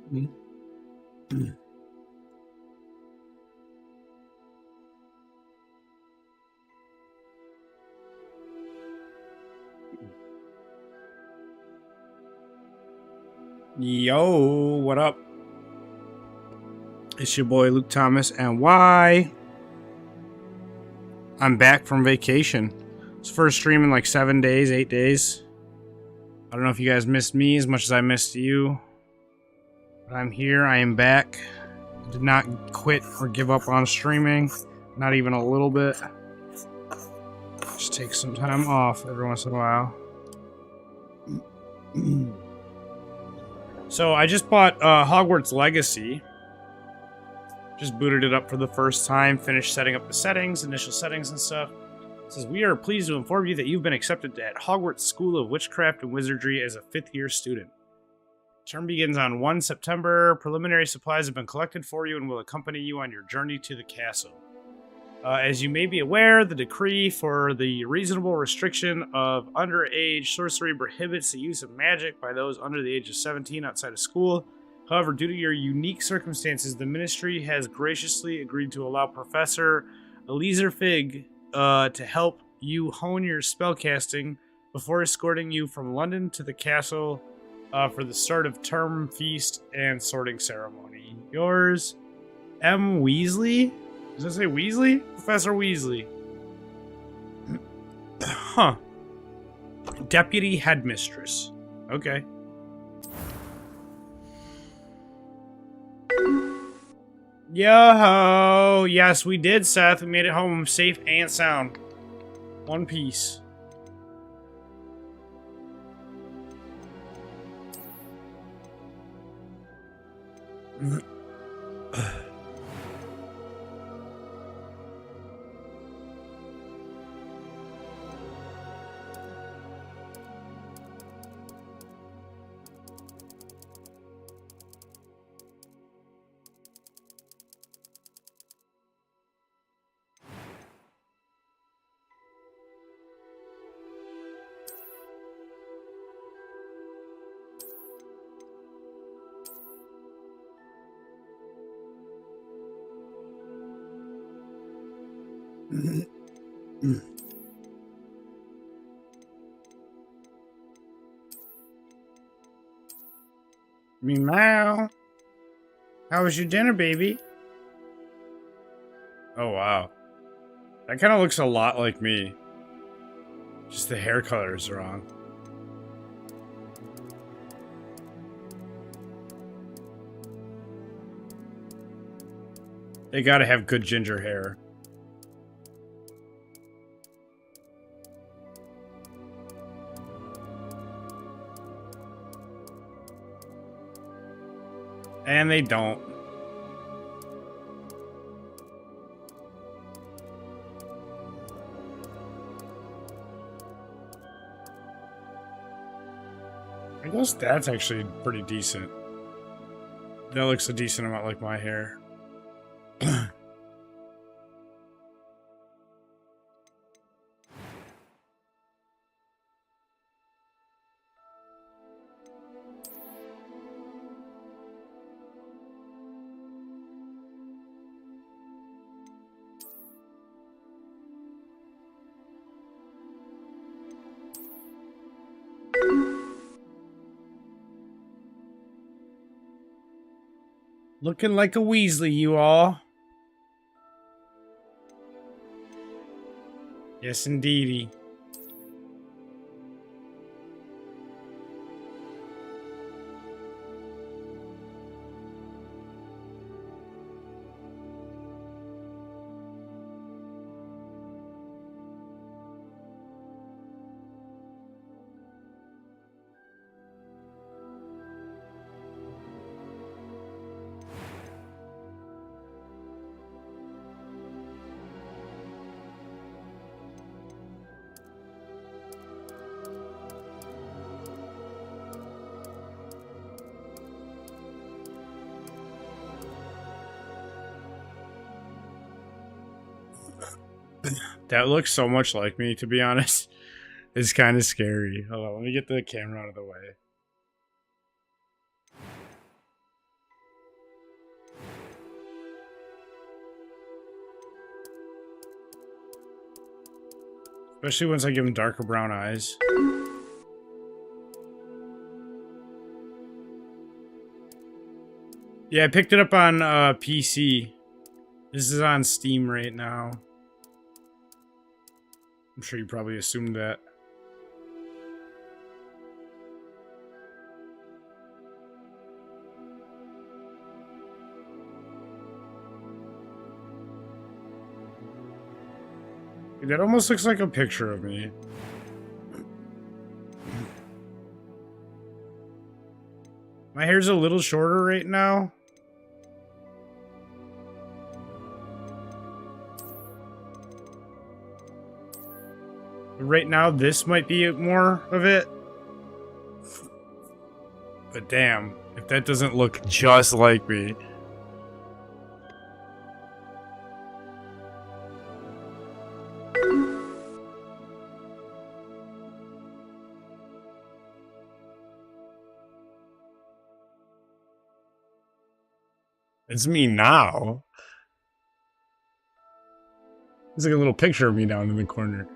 Yo, what up? It's your boy LukeThomasNY. I'm back from vacation. It's first stream in like 7 days, 8 days. I don't know if you guys missed me as much as I missed you. But I'm here, I am back. I did not quit or give up on streaming. Not even a little bit. Just take some time off every once in a while. So I just bought Hogwarts Legacy. Just booted it up for the first time, finished setting up the settings, initial settings and stuff. It says, we are pleased to inform you that you've been accepted at Hogwarts School of Witchcraft and Wizardry as a 5th-year student. Term begins on 1 September. Preliminary supplies have been collected for you and will accompany you on your journey to the castle. As you may be aware, the decree for the reasonable restriction of underage sorcery prohibits the use of magic by those under the age of 17 outside of school. However, due to your unique circumstances, the Ministry has graciously agreed to allow Professor Eliezer Fig to help you hone your spellcasting before escorting you from London to the castle for the start of term feast and sorting ceremony. Yours, M. Weasley? Does that say Weasley? Professor Weasley. Huh. Deputy Headmistress. Okay. Yo-ho! Yes, we did, Seth. We made it home safe and sound. One piece. Meow. How was your dinner, baby? Oh, wow. That kind of looks a lot like me. Just the hair color is wrong. They gotta have good ginger hair. And they don't. I guess that's actually pretty decent. That looks a decent amount like my hair. Looking like a Weasley, you all. Yes, indeedy. That looks so much like me, to be honest. It's kind of scary. Hold on, let me get the camera out of the way. Especially once I give him darker brown eyes. Yeah, I picked it up on PC. This is on Steam right now. I'm sure you probably assumed that. Dude, that almost looks like a picture of me. My hair's a little shorter right now. Right now, this might be more of it. But damn, if that doesn't look just like me. It's me now. There's like a little picture of me down in the corner.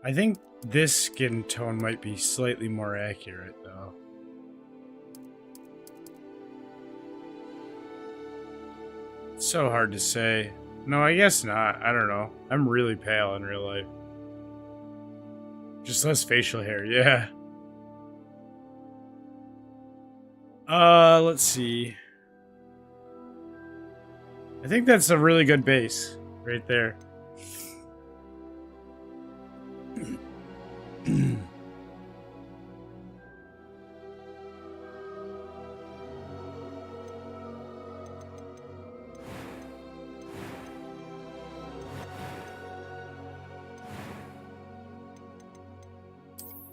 I think this skin tone might be slightly more accurate, though. It's so hard to say. No, I guess not. I don't know. I'm really pale in real life. Just less facial hair, yeah. Let's see. I think that's a really good base right there.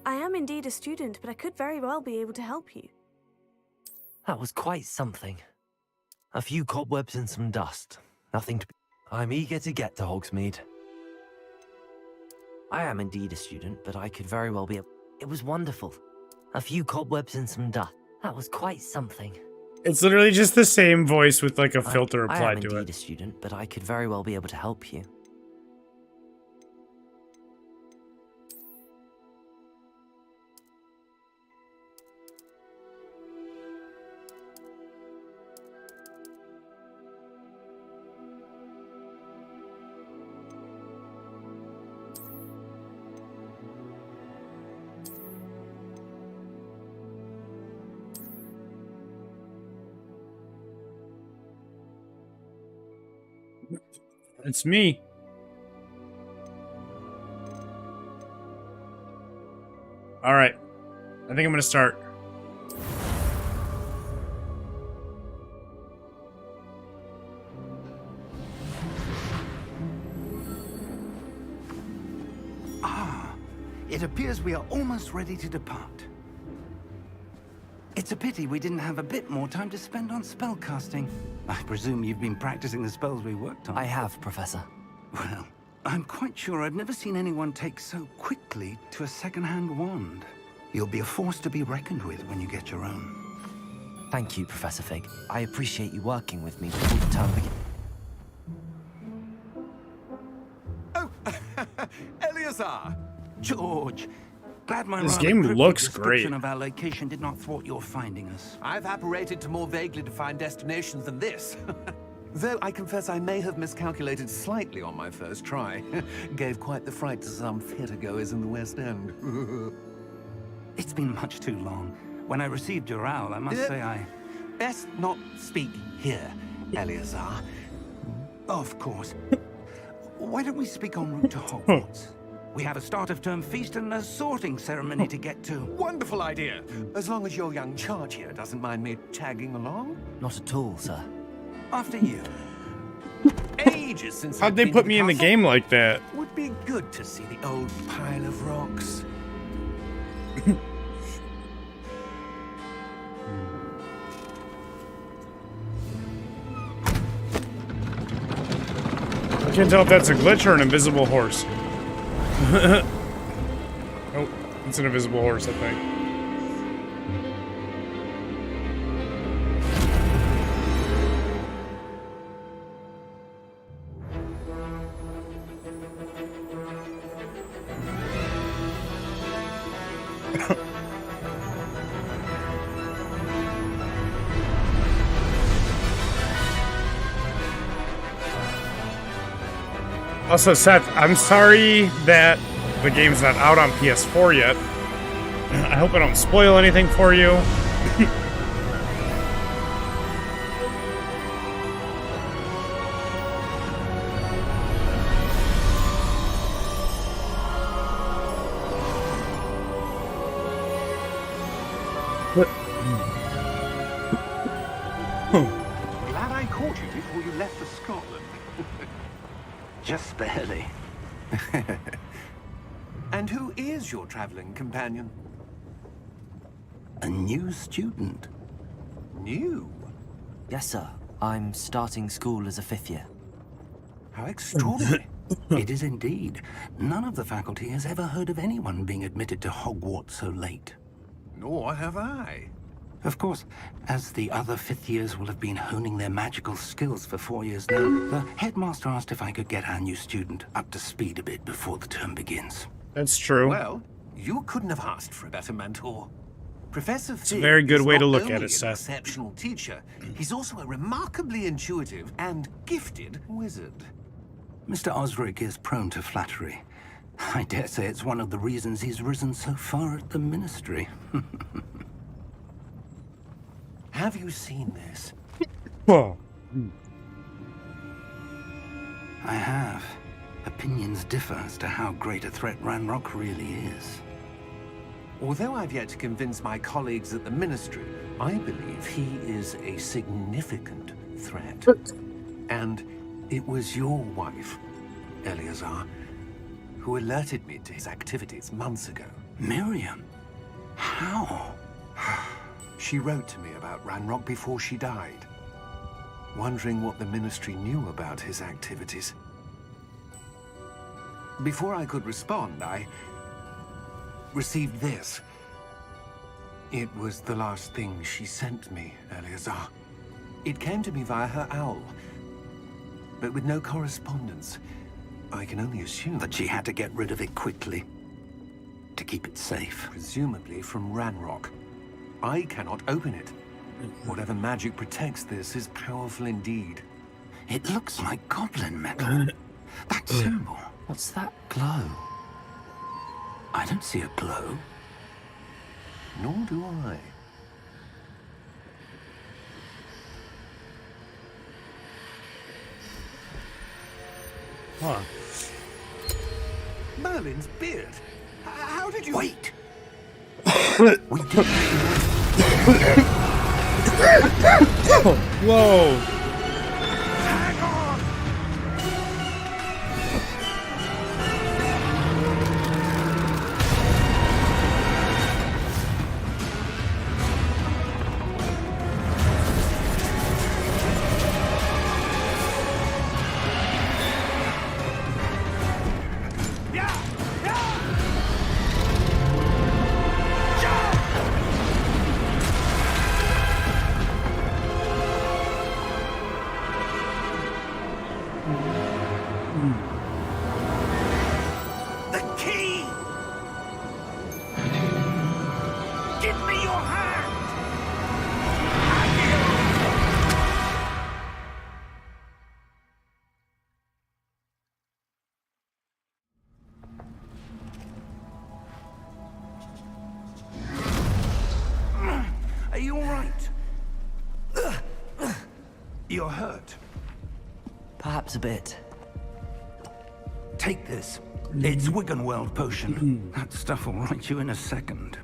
I am indeed a student, but I could very well be able to help you. That was quite something. A few cobwebs and some dust. Nothing to be... I'm eager to get to Hogsmeade. I am indeed a student, but I could very well be a... It was wonderful. A few cobwebs and some dust. That was quite something. It's literally just the same voice with like a filter applied to it. I am indeed a student, but I could very well be able to help you. It's me. All right. I think I'm going to start. It appears we are almost ready to depart. It's a pity we didn't have a bit more time to spend on spellcasting. I presume you've been practicing the spells we worked on. I have, Professor. Well, I'm quite sure I've never seen anyone take so quickly to a second-hand wand. You'll be a force to be reckoned with when you get your own. Thank you, Professor Fig. I appreciate you working with me before the term begins. Oh, Eleazar! George, glad my This rather game cryptic looks description great. of our location did not thwart your finding us. I've apparated to more vaguely defined destinations than this. Though I confess I may have miscalculated slightly on my first try. Gave quite the fright to some theatergoers in the West End. It's been much too long. When I received your owl, I must say I... Best not speak here, Eleazar. Of course. Why don't we speak en route to Hogwarts? We have a start-of-term feast and a sorting ceremony to get to. Wonderful idea. As long as your young charge here doesn't mind me tagging along. Not at all, sir. After you. Ages since How'd I've they been put to me in the castle. game like that? Would be good to see the old pile of rocks. Can't tell if that's a glitch or an invisible horse. Oh, it's an invisible horse, I think. Also, Seth, I'm sorry that the game's not out on PS4 yet. I hope I don't spoil anything for you. Glad I caught you before you left for Scotland. Just barely. And who is your traveling companion? A new student. New? Yes, sir. I'm starting school as a 5th year. How extraordinary. It is indeed. None of the faculty has ever heard of anyone being admitted to Hogwarts so late. Nor have I. Of course, as the other 5th years will have been honing their magical skills for 4 years now, the headmaster asked if I could get our new student up to speed a bit before the term begins. That's true. Well, you couldn't have asked for a better mentor. Professor Fig a very good is way to not look at only it, an Seth. exceptional teacher, he's also a remarkably intuitive and gifted wizard. Mr. Osric is prone to flattery. I dare say it's one of the reasons he's risen so far at the Ministry. Have you seen this? Whoa. I have. Opinions differ as to how great a threat Ranrock really is. Although I've yet to convince my colleagues at the Ministry, I believe he is a significant threat. And it was your wife, Eleazar, who alerted me to his activities months ago. Miriam? How? She wrote to me about Ranrock before she died, wondering what the Ministry knew about his activities. Before I could respond, I received this. It was the last thing she sent me, Eleazar. It came to me via her owl, but with no correspondence. I can only assume That she had to get rid of it quickly. To keep it safe. presumably from Ranrock. I cannot open it. Whatever magic protects this is powerful indeed. It looks like goblin metal. That symbol. What's that glow? I don't see a glow. Nor do I. Huh. Merlin's beard. How did you... Wait! We did. Whoa. Hang on! The key! Give me your hand! Are you all right? You're hurt. Perhaps a bit. Take this. It's Wiggenweld potion. That stuff will right you in a second.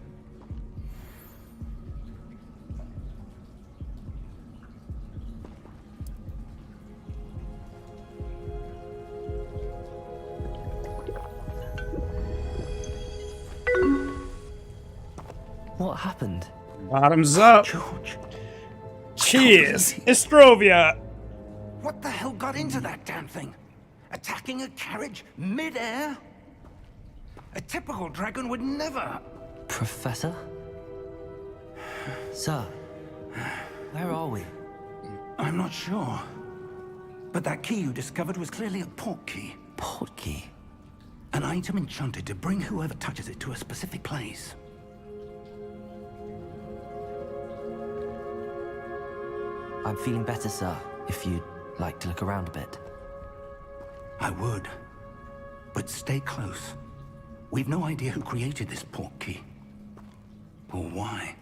What happened? Bottoms up. George, Cheers. Estrovia. what the hell got into that damn thing? Attacking a carriage mid-air? A typical dragon would never... Professor? Sir, where are we? I'm not sure. But that key you discovered was clearly a portkey. Portkey? An item enchanted to bring whoever touches it to a specific place. I'm feeling better, sir, if you'd like to look around a bit. I would. But stay close. We've no idea who created this portkey. Or why.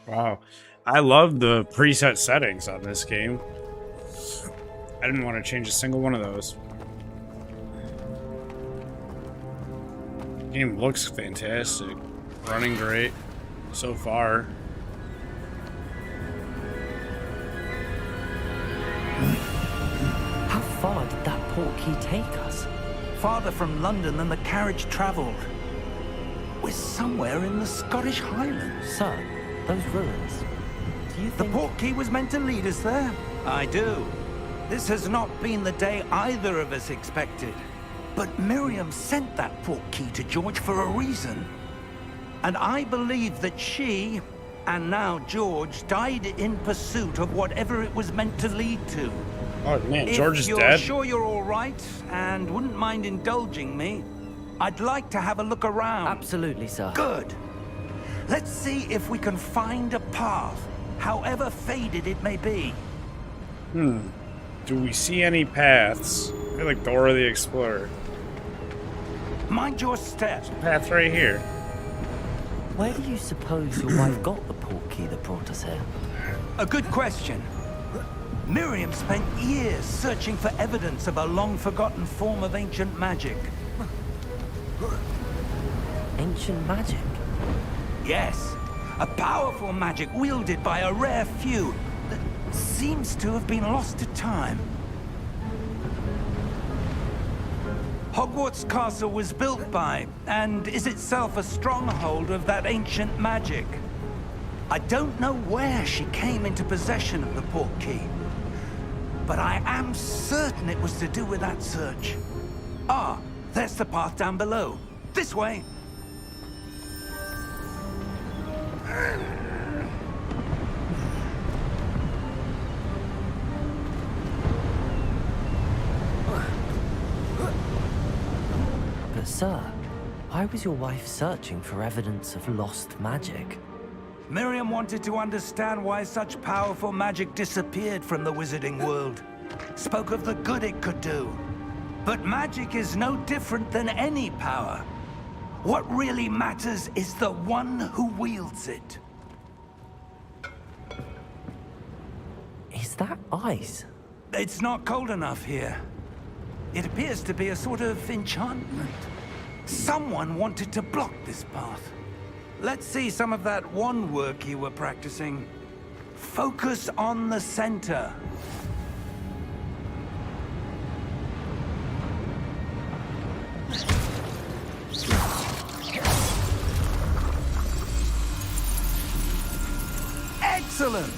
Wow. I love the preset settings on this game. I didn't want to change a single one of those. Game looks fantastic. Running great so far. How far did that portkey take us? Farther from London than the carriage traveled. We're somewhere in the Scottish Highlands. Sir, those ruins. Do you The think... portkey was meant to lead us there? I do. This has not been the day either of us expected. But Miriam sent that portkey to George for a reason. And I believe that she, and now George, died in pursuit of whatever it was meant to lead to. Oh man, George is If you're dead. sure you're all right, and wouldn't mind indulging me, I'd like to have a look around. Absolutely, sir. Good. Let's see if we can find a path, however faded it may be. Do we see any paths? I feel like Dora the Explorer. Mind your step. Path right here. Where do you suppose your wife got the portkey that brought us here? A good question. Miriam spent years searching for evidence of a long-forgotten form of ancient magic. Ancient magic? Yes, a powerful magic wielded by a rare few that seems to have been lost to time. Hogwarts Castle was built by, and is itself a stronghold of that ancient magic. I don't know where she came into possession of the portkey, but I am certain it was to do with that search. Ah, there's the path down below. This way. But sir, why was your wife searching for evidence of lost magic? Miriam wanted to understand why such powerful magic disappeared from the wizarding world. Spoke of the good it could do. But magic is no different than any power. What really matters is the one who wields it. Is that ice? It's not cold enough here. It appears to be a sort of enchantment. Someone wanted to block this path. Let's see some of that wand work you were practicing. Focus on the center. Excellent!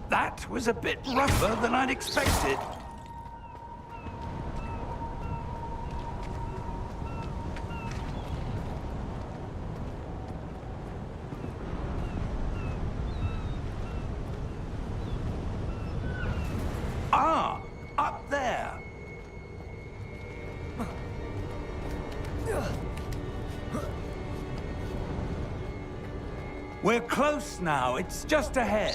That was a bit rougher than I'd expected. Ah, up there. We're close now. It's just ahead.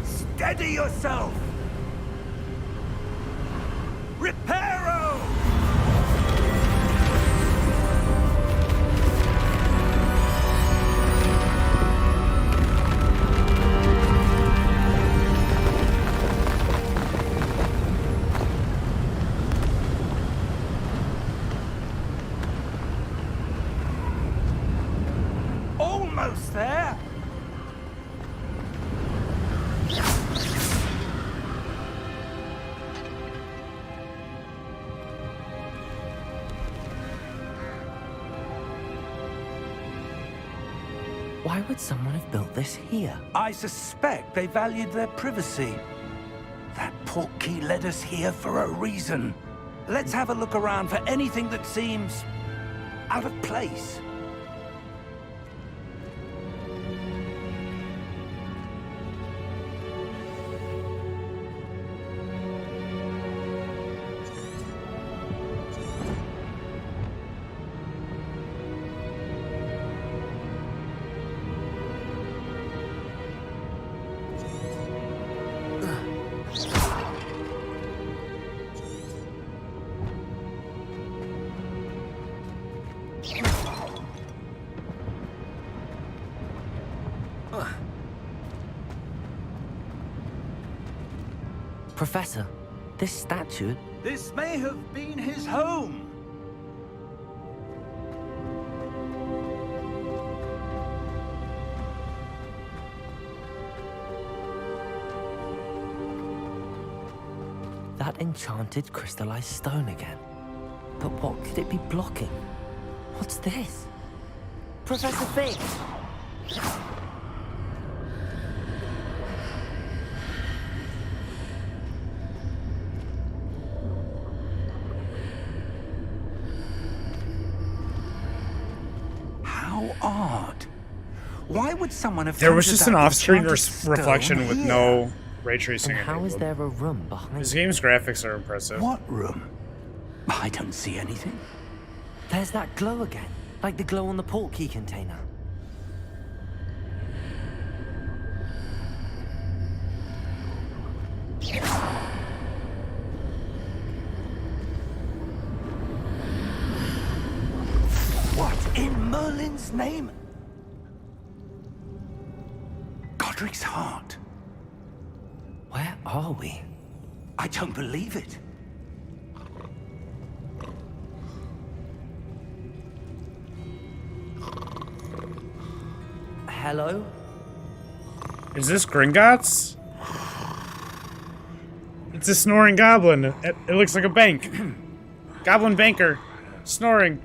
Steady yourself! Reparo! Almost there! Why would someone have built this here? I suspect they valued their privacy. That portkey led us here for a reason. Let's have a look around for anything that seems out of place. Professor, this statue... This may have been his home. That enchanted crystallized stone again. But what could it be blocking? What's this? Professor Fig! How odd. Why would someone have... There was just an off-screen enchanted reflection stone with here? no ray tracing. And how is enabled. there a room behind This it? game's graphics are impressive. What room? I don't see anything. There's that glow again, like the glow on the portkey container. What in Merlin's name? Godric's heart. Where are we? I don't believe it. Hello? Is this Gringotts? It's a snoring goblin. It looks like a bank. Goblin banker. Snoring.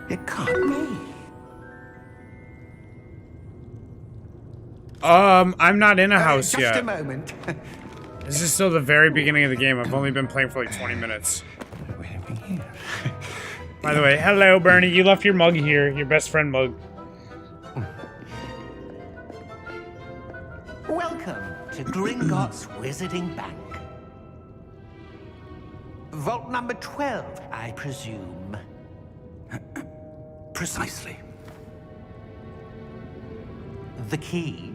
It can't be. I'm not in a house Just yet. a moment. This is still the very beginning of the game. I've only been playing for like 20 minutes. Where are we here? By the way, hello, Bernie. You left your mug here. Your best friend mug. Welcome to Gringotts Wizarding Bank. Vault number 12, I presume. Precisely. The key?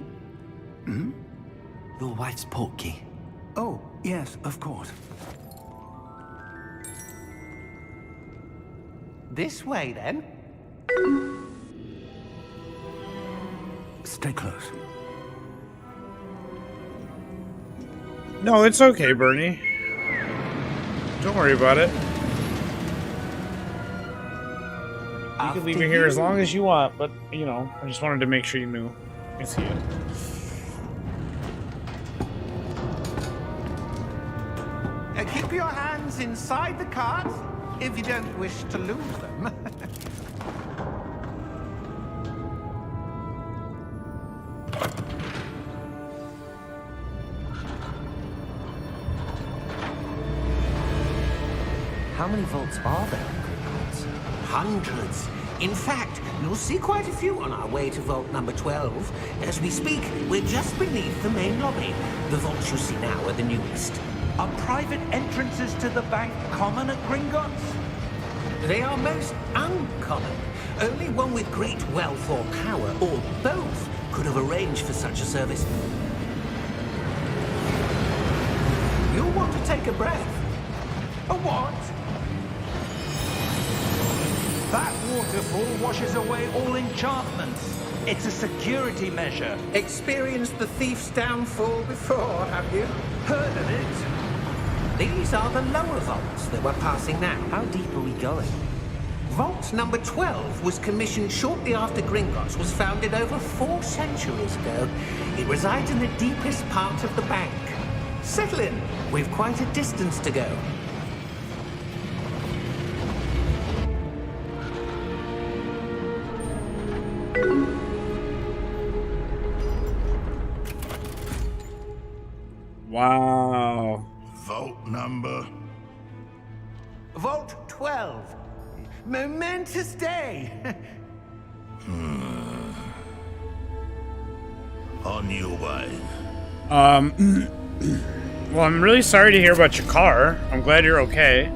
Your wife's portkey. Oh, yes, of course. This way, then. Stay close. No, it's okay, Bernie. Don't worry about it. You can leave it here as long as you want, but, you know, I just wanted to make sure you knew. I see it. Keep your hands inside the cart if you don't wish to lose them. How many vaults are there in Hogwarts? Hundreds. In fact, you'll see quite a few on our way to vault number 12. As we speak, we're just beneath the main lobby. The vaults you see now are the newest. Are private entrances to the bank common at Gringotts? They are most uncommon. Only one with great wealth or power, or both, could have arranged for such a service. You'll want to take a breath. A what? That waterfall washes away all enchantments. It's a security measure. Experienced the thief's downfall before, have you? Heard of it? These are the lower vaults that we're passing now. How deep are we going? Vault number 12 was commissioned shortly after Gringotts was founded over 4 centuries ago. It resides in the deepest part of the bank. Settle in. We've quite a distance to go. Wow. Vault number. Vault 12. Momentous day. On your way. Well, I'm really sorry to hear about your car. I'm glad you're okay.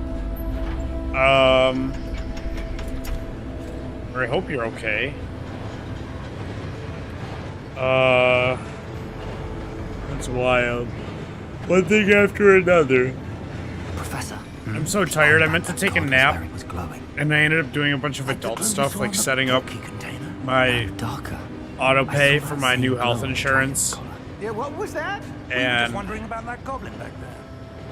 Or I hope you're okay. That's wild. One thing after another. Professor. I'm so tired. I meant to take a nap, Was glowing. and I ended up doing a bunch of adult stuff, like setting up Container. my Darker. auto I pay saw for that my same new glow health in insurance, Dragon's collar. Yeah, what was that? and Just wondering about that goblin back there.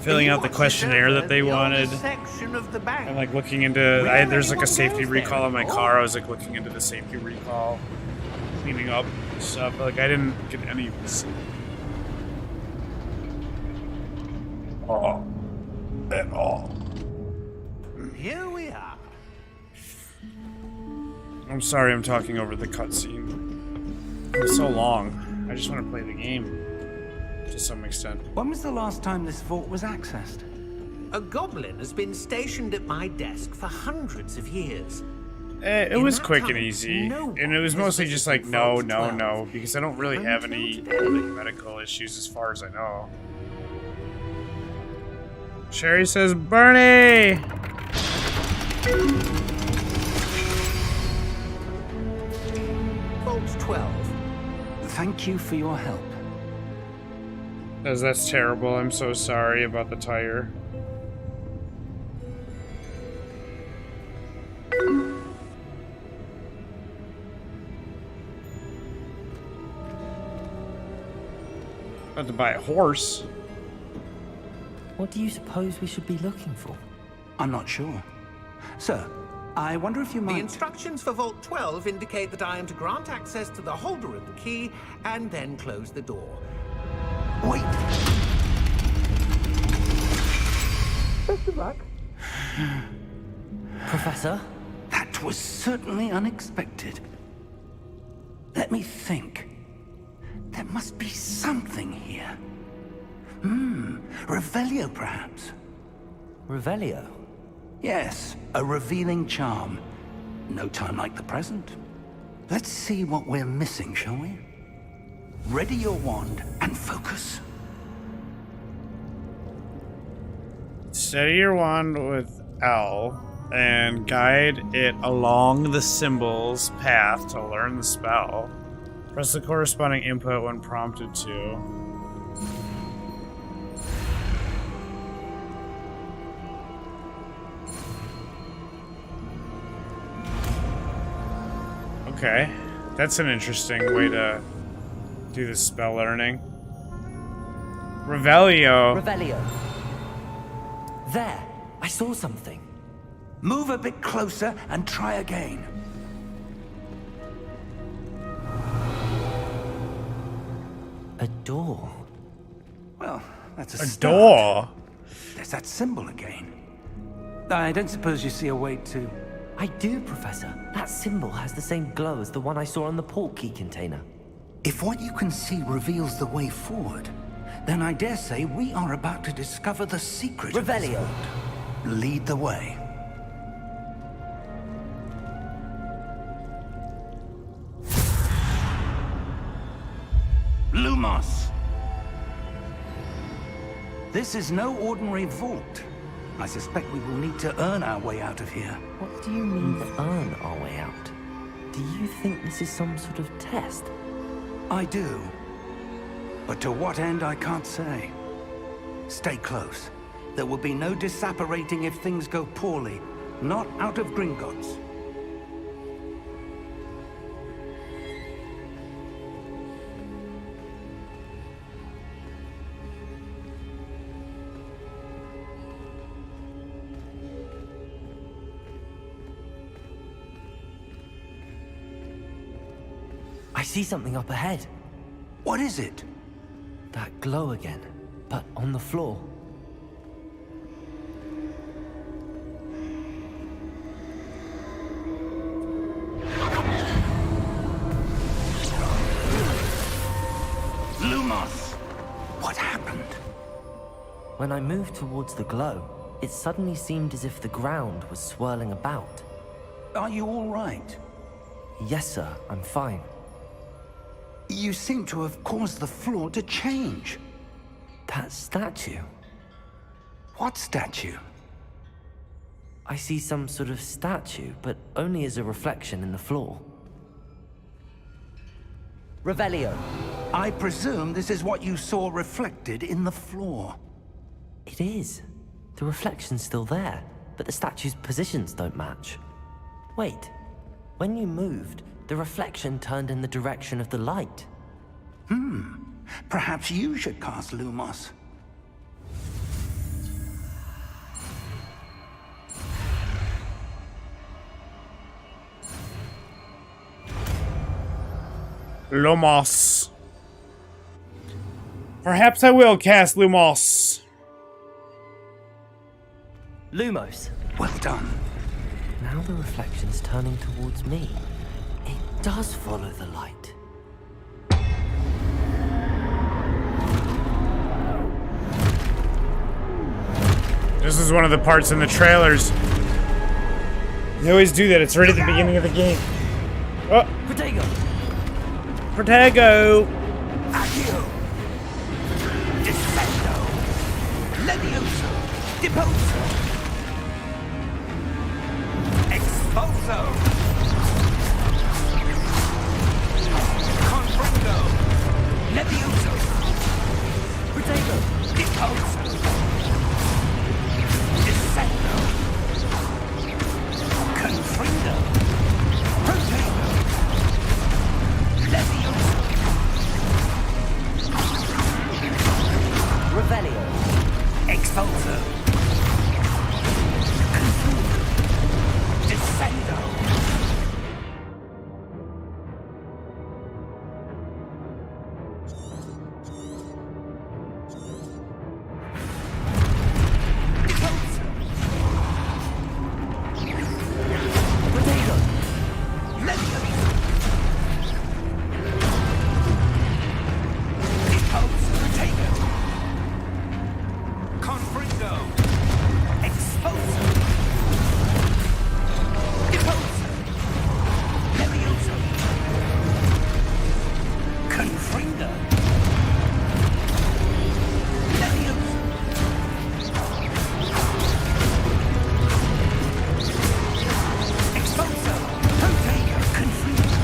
filling out the questionnaire that they wanted, Section of the bank. and like looking into. There's like a safety recall on my car. I was like looking into the safety recall, cleaning up stuff. Like I didn't get any of this. At all. Here we are. I'm sorry, I'm talking over the cutscene. It's so long. I just want to play the game to some extent. When was the last time this vault was accessed? A goblin has been stationed at my desk for hundreds of years. It In was that quick and time, easy, no and it was one has mostly just visited like no, Vault no, 12 no, because I don't really have until any today. like, medical issues as far as I know. Sherry says, Bernie! Vault 12. Thank you for your help. Says, that's terrible. I'm so sorry about the tire. About to buy a horse. What do you suppose we should be looking for? I'm not sure. Sir, I wonder if you The might... instructions for Vault 12 indicate that I am to grant access to the holder of the key and then close the door. Wait! Best of luck. Professor? That was certainly unexpected. Let me think. There must be something here. Revelio, perhaps? Revelio? Yes, a revealing charm. No time like the present. Let's see what we're missing, shall we? Ready your wand and focus. Steady your wand with L and guide it along the symbol's path to learn the spell. Press the corresponding input when prompted to. Okay, that's an interesting way to do the spell learning. Revelio. Revelio. There, I saw something. Move a bit closer and try again. A door. Well, that's a A start. door. There's that symbol again. I don't suppose you see a way to... I do, Professor. That symbol has the same glow as the one I saw on the port key container. If what you can see reveals the way forward, then I dare say we are about to discover the secret of this Revelio. world. Lead the way. Lumos! This is no ordinary vault. I suspect we will need to earn our way out of here. What do you mean, earn our way out? Do you think this is some sort of test? I do. But to what end, I can't say. Stay close. There will be no disapparating if things go poorly. Not out of Gringotts. I see something up ahead. What is it? That glow again, but on the floor. Lumos! What happened? When I moved towards the glow, it suddenly seemed as if the ground was swirling about. Are you all right? Yes, sir, I'm fine. You seem to have caused the floor to change. That statue. What statue? I see some sort of statue, but only as a reflection in the floor. Revelio. I presume this is what you saw reflected in the floor. It is. The reflection's still there, but the statue's positions don't match. Wait. When you moved, the reflection turned in the direction of the light. Perhaps you should cast Lumos. Lumos. Perhaps I will cast Lumos. Lumos. Well done. Now the reflection's turning towards me. It does follow the light. This is one of the parts in the trailers. They always do that. It's right at the beginning of the game. Oh, Protego! Protego! Accio! Descendo! Levioso! Deposo! Exposo! Confringo! Levioso! Protego! Deposo! Descendo! Confringo! Protego! Levioso! Revelio. Expulso! Descendo! Protego! Levioso! Expulso! Protego! Confringo! Expulso! Deposo! Levioso! Confringo! Levioso! Expulso! Protego! Confringo!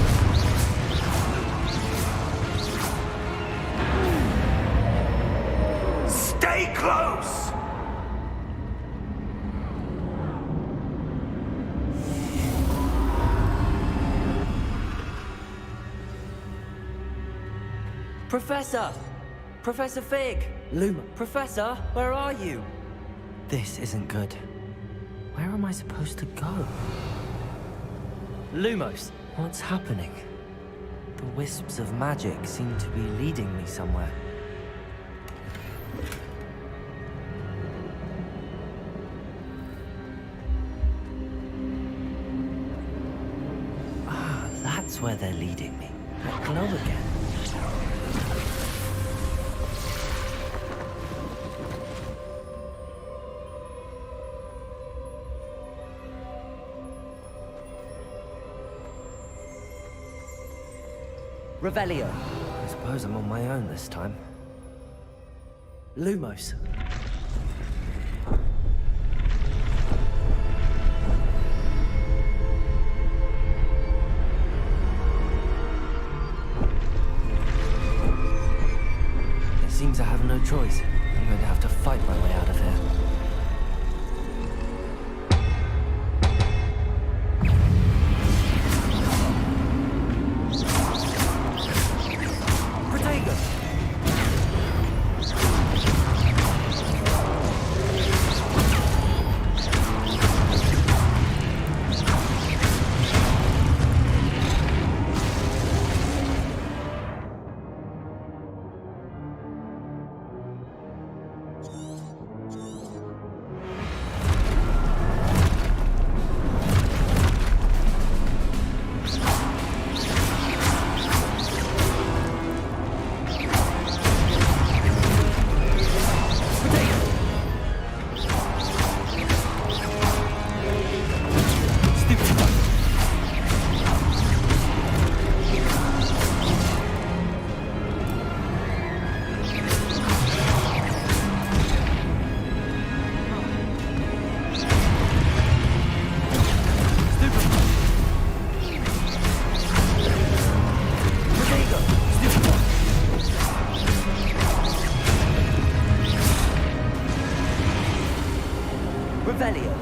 Stay close! Professor! Professor Fig! Luma, Professor, where are you? This isn't good. Where am I supposed to go? Lumos, what's happening? The wisps of magic seem to be leading me somewhere. Ah, that's where they're leading me. That glow again. Revelio. I suppose I'm on my own this time. Lumos. It seems I have no choice. I'm going to have to fight my way out of here. Revelio.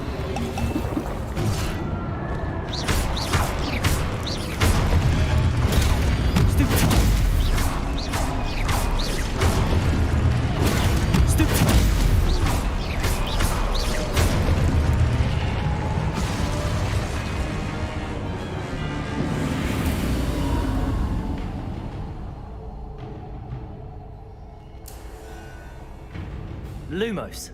Lumos.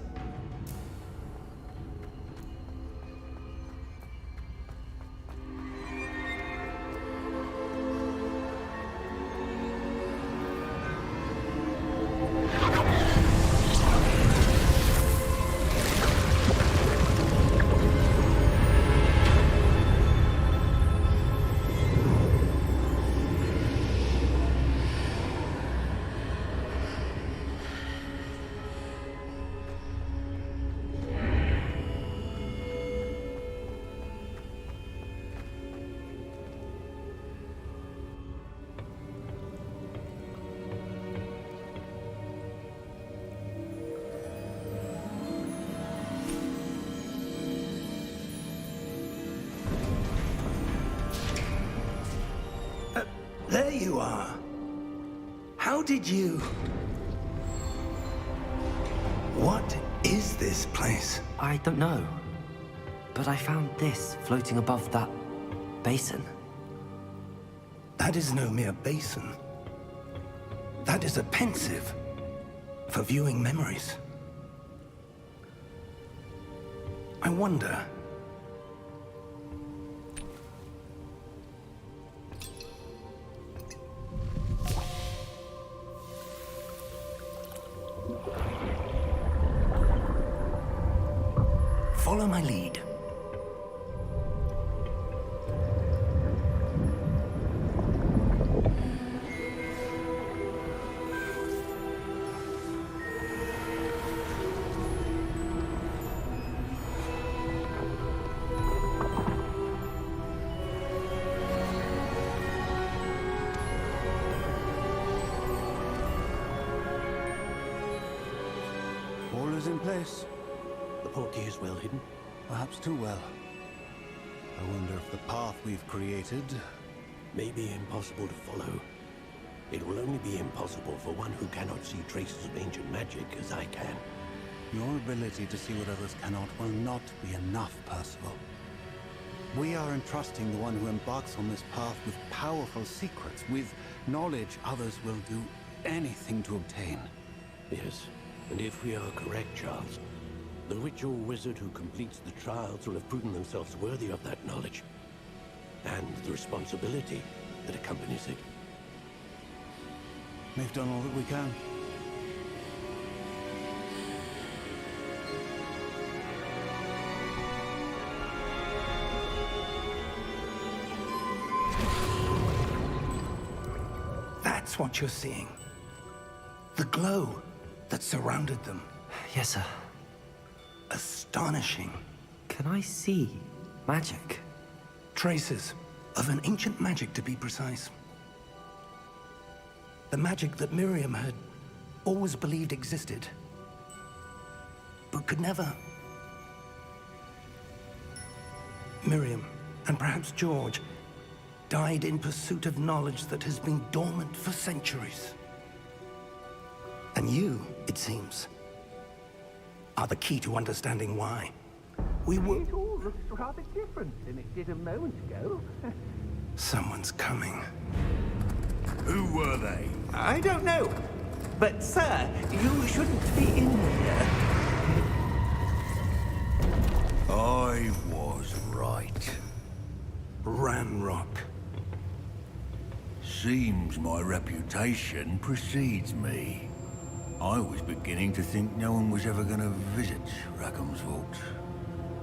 There you are. How did you... What is this place? I don't know. But I found this floating above that basin. That is no mere basin. That is a pensive for viewing memories. I wonder... Follow my lead. All is in place. The portkey is well hidden, perhaps too well. I wonder if the path we've created may be impossible to follow. It will only be impossible impossible for one who cannot see traces of ancient magic as I can. Your ability to see what others cannot will not be enough, Percival. We are entrusting the one who embarks on this path with powerful secrets, with knowledge others will do anything to obtain. Yes, and if we are correct, Charles, the witch or wizard who completes the trials will have proven themselves worthy of that knowledge, and the responsibility that accompanies it. We've done all that we can. That's what you're seeing. The glow that surrounded them. Yes, sir. Astonishing. Can I see magic? Traces of an ancient magic, to be precise. The magic that Miriam had always believed existed, but could never. Miriam, and perhaps George, died in pursuit of knowledge that has been dormant for centuries. And you, it seems, are the key to understanding why. We were... It all looks rather different than it did a moment ago. Someone's coming. Who were they? I don't know. But, sir, you shouldn't be in here. I was right. Ranrock. Seems my reputation precedes me. I was beginning to think no one was ever going to visit Rackham's vault.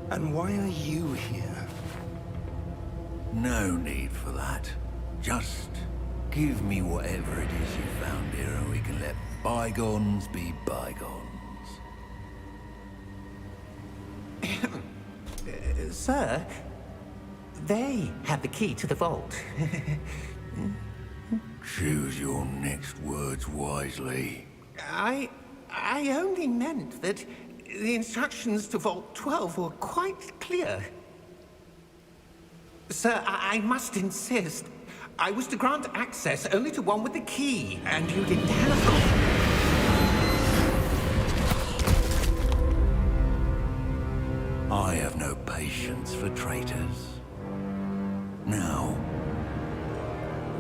And why are you here? No need for that. Just give me whatever it is you found here and we can let bygones be bygones. Sir, they have the key to the vault. Choose your next words wisely. I only meant that the instructions to Vault 12 were quite clear. Sir, I must insist. I was to grant access only to one with the key, and you didn't have it. I have no patience for traitors. Now,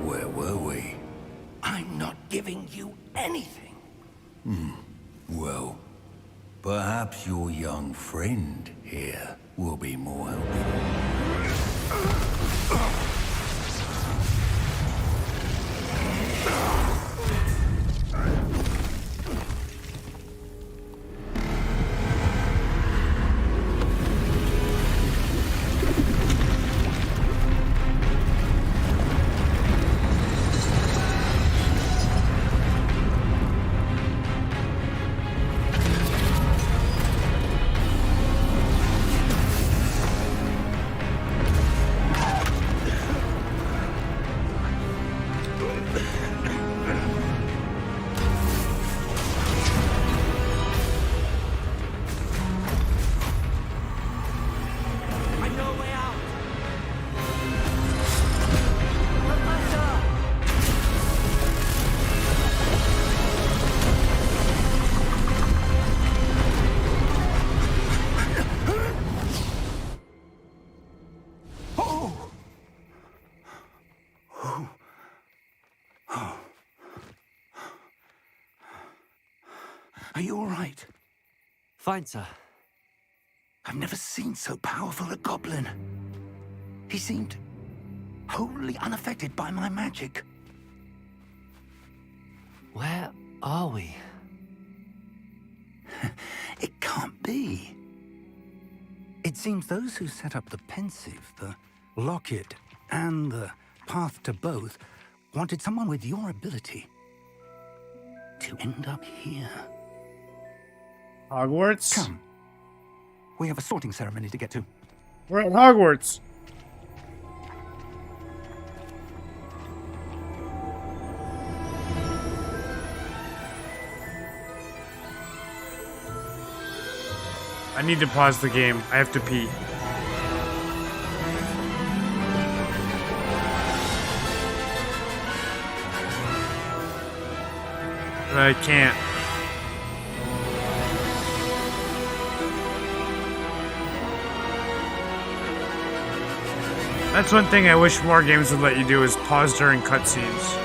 where were we? I'm not giving you anything. Well, perhaps your young friend here will be more helpful. Are you all right? Fine, sir. I've never seen so powerful a goblin. He seemed wholly unaffected by my magic. Where are we? It can't be. It seems those who set up the pensive, the locket, and the path to both wanted someone with your ability to end up here. Hogwarts? Come. We have a sorting ceremony to get to. We're at Hogwarts. I need to pause the game. I have to pee. But I can't. That's one thing I wish more games would let you do is pause during cutscenes.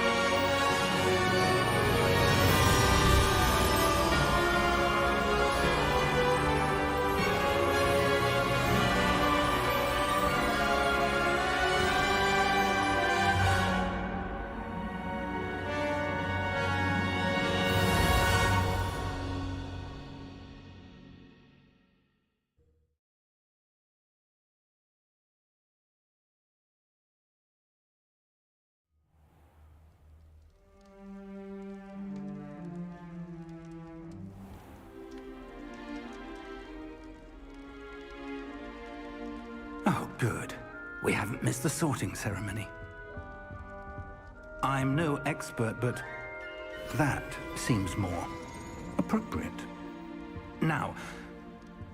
Oh, good. We haven't missed the sorting ceremony. I'm no expert, but that seems more appropriate. Now,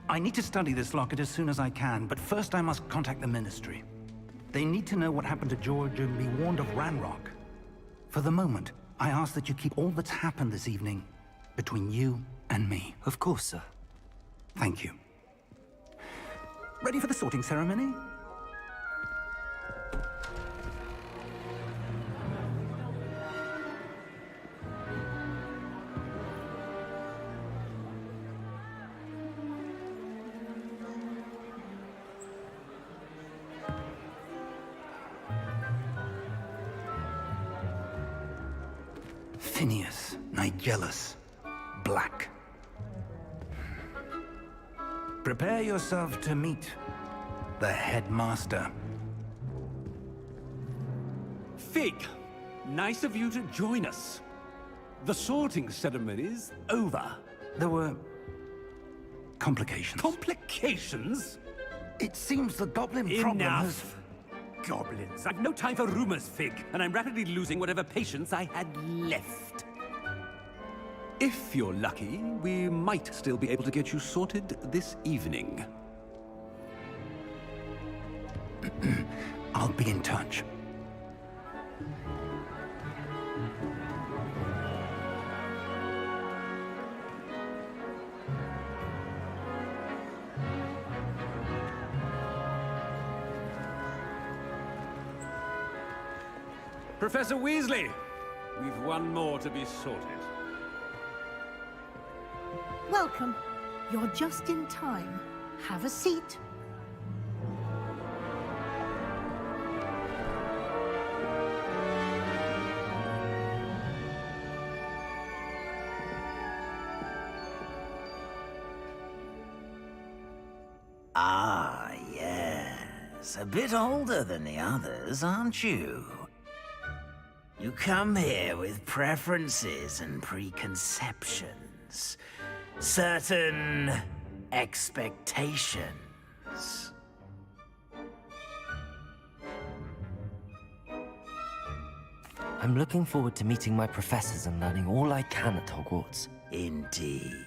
I need to study this locket as soon as I can, but first I must contact the Ministry. They need to know what happened to George and be warned of Ranrock. For the moment, I ask that you keep all that's happened this evening between you and me. Of course, sir. Thank you. Ready for the sorting ceremony? Phineas, Nigellus, Black. Prepare yourself to meet the headmaster. Fig, nice of you to join us. The sorting ceremony's over. There were complications. Complications? It seems the goblin problem has... Enough! Goblins. I've no time for rumors, Fig, and I'm rapidly losing whatever patience I had left. If you're lucky, we might still be able to get you sorted this evening. I'll be in touch. Professor Weasley, we've one more to be sorted. Welcome. You're just in time. Have a seat. Ah, yes. A bit older than the others, aren't you? You come here with preferences and preconceptions. Certain expectations. I'm looking forward to meeting my professors and learning all I can at Hogwarts. Indeed.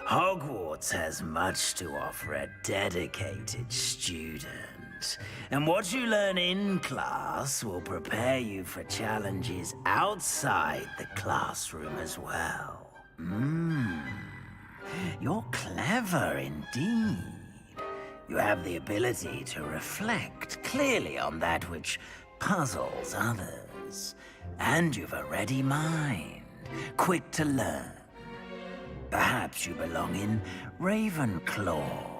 Hogwarts has much to offer a dedicated student. And what you learn in class will prepare you for challenges outside the classroom as well. You're clever indeed. You have the ability to reflect clearly on that which puzzles others. And you've a ready mind, quick to learn. Perhaps you belong in Ravenclaw.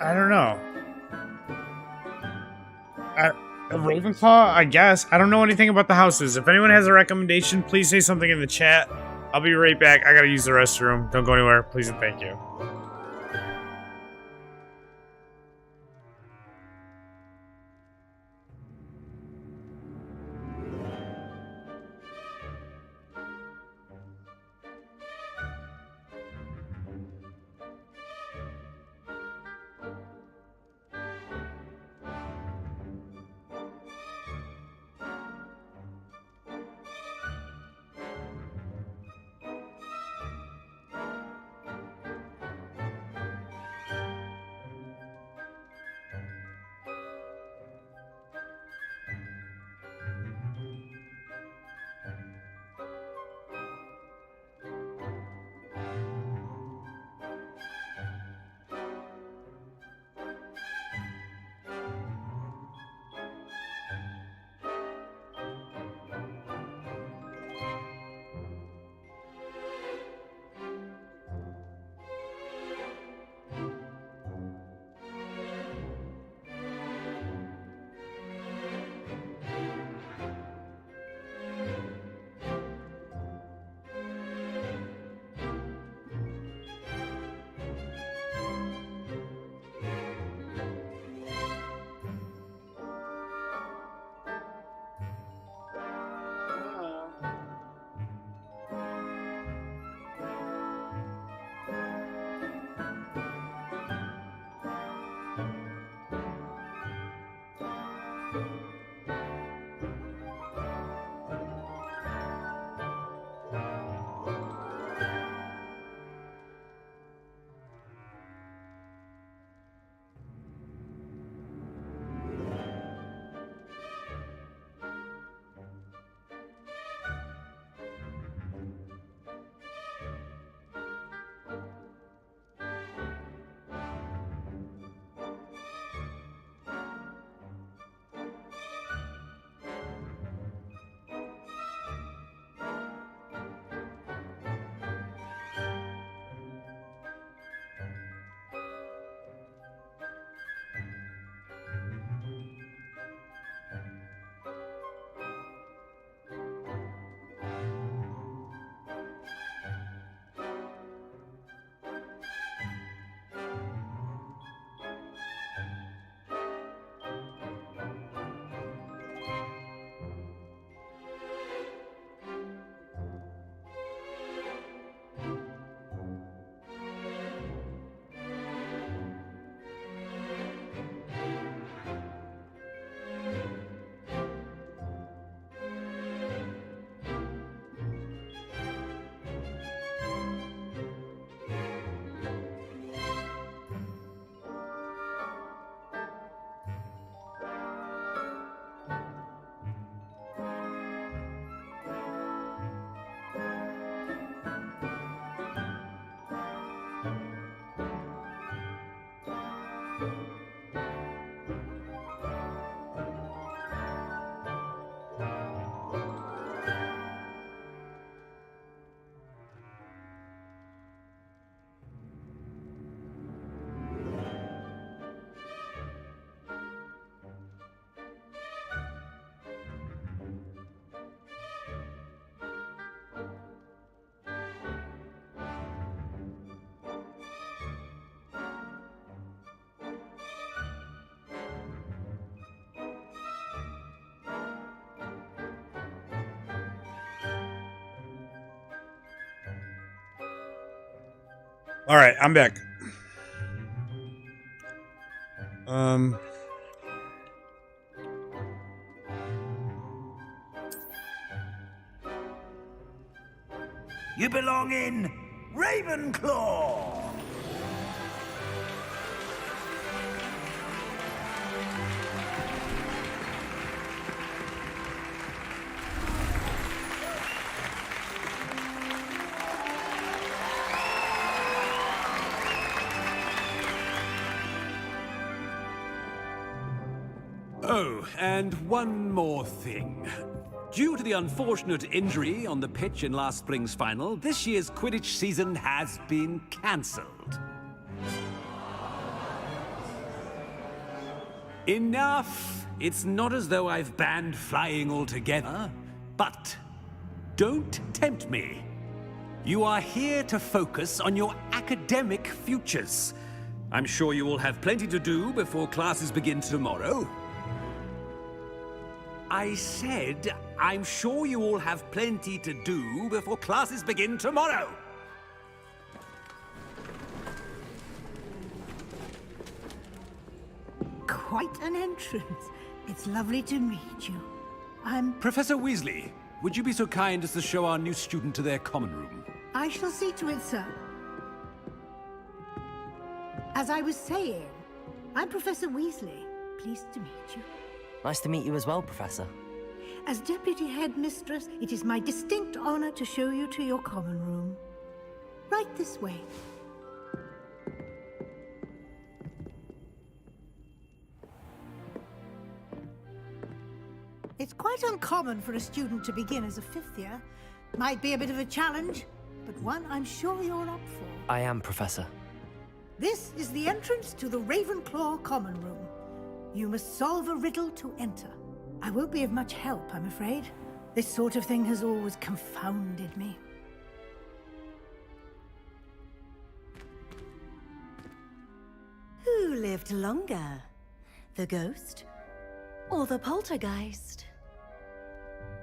I don't know. Ravenclaw, I guess. I don't know anything about the houses. If anyone has a recommendation, please say something in the chat. I'll be right back. I gotta use the restroom. Don't go anywhere. Please and thank you. All right, I'm back. You belong in Ravenclaw! Oh, and one more thing. Due to the unfortunate injury on the pitch in last spring's final, this year's Quidditch season has been cancelled. Enough! It's not as though I've banned flying altogether, but don't tempt me. You are here to focus on your academic futures. I'm sure you will have plenty to do before classes begin tomorrow. I said, I'm sure you all have plenty to do before classes begin tomorrow. Quite an entrance. It's lovely to meet you. I'm... Professor Weasley, would you be so kind as to show our new student to their common room? I shall see to it, sir. As I was saying, I'm Professor Weasley. Pleased to meet you. Nice to meet you as well, Professor. As Deputy Headmistress, it is my distinct honor to show you to your common room. Right this way. It's quite uncommon for a student to begin as a fifth year. Might be a bit of a challenge, but one I'm sure you're up for. I am, Professor. This is the entrance to the Ravenclaw common room. You must solve a riddle to enter. I won't be of much help, I'm afraid. This sort of thing has always confounded me. Who lived longer? The ghost or the poltergeist?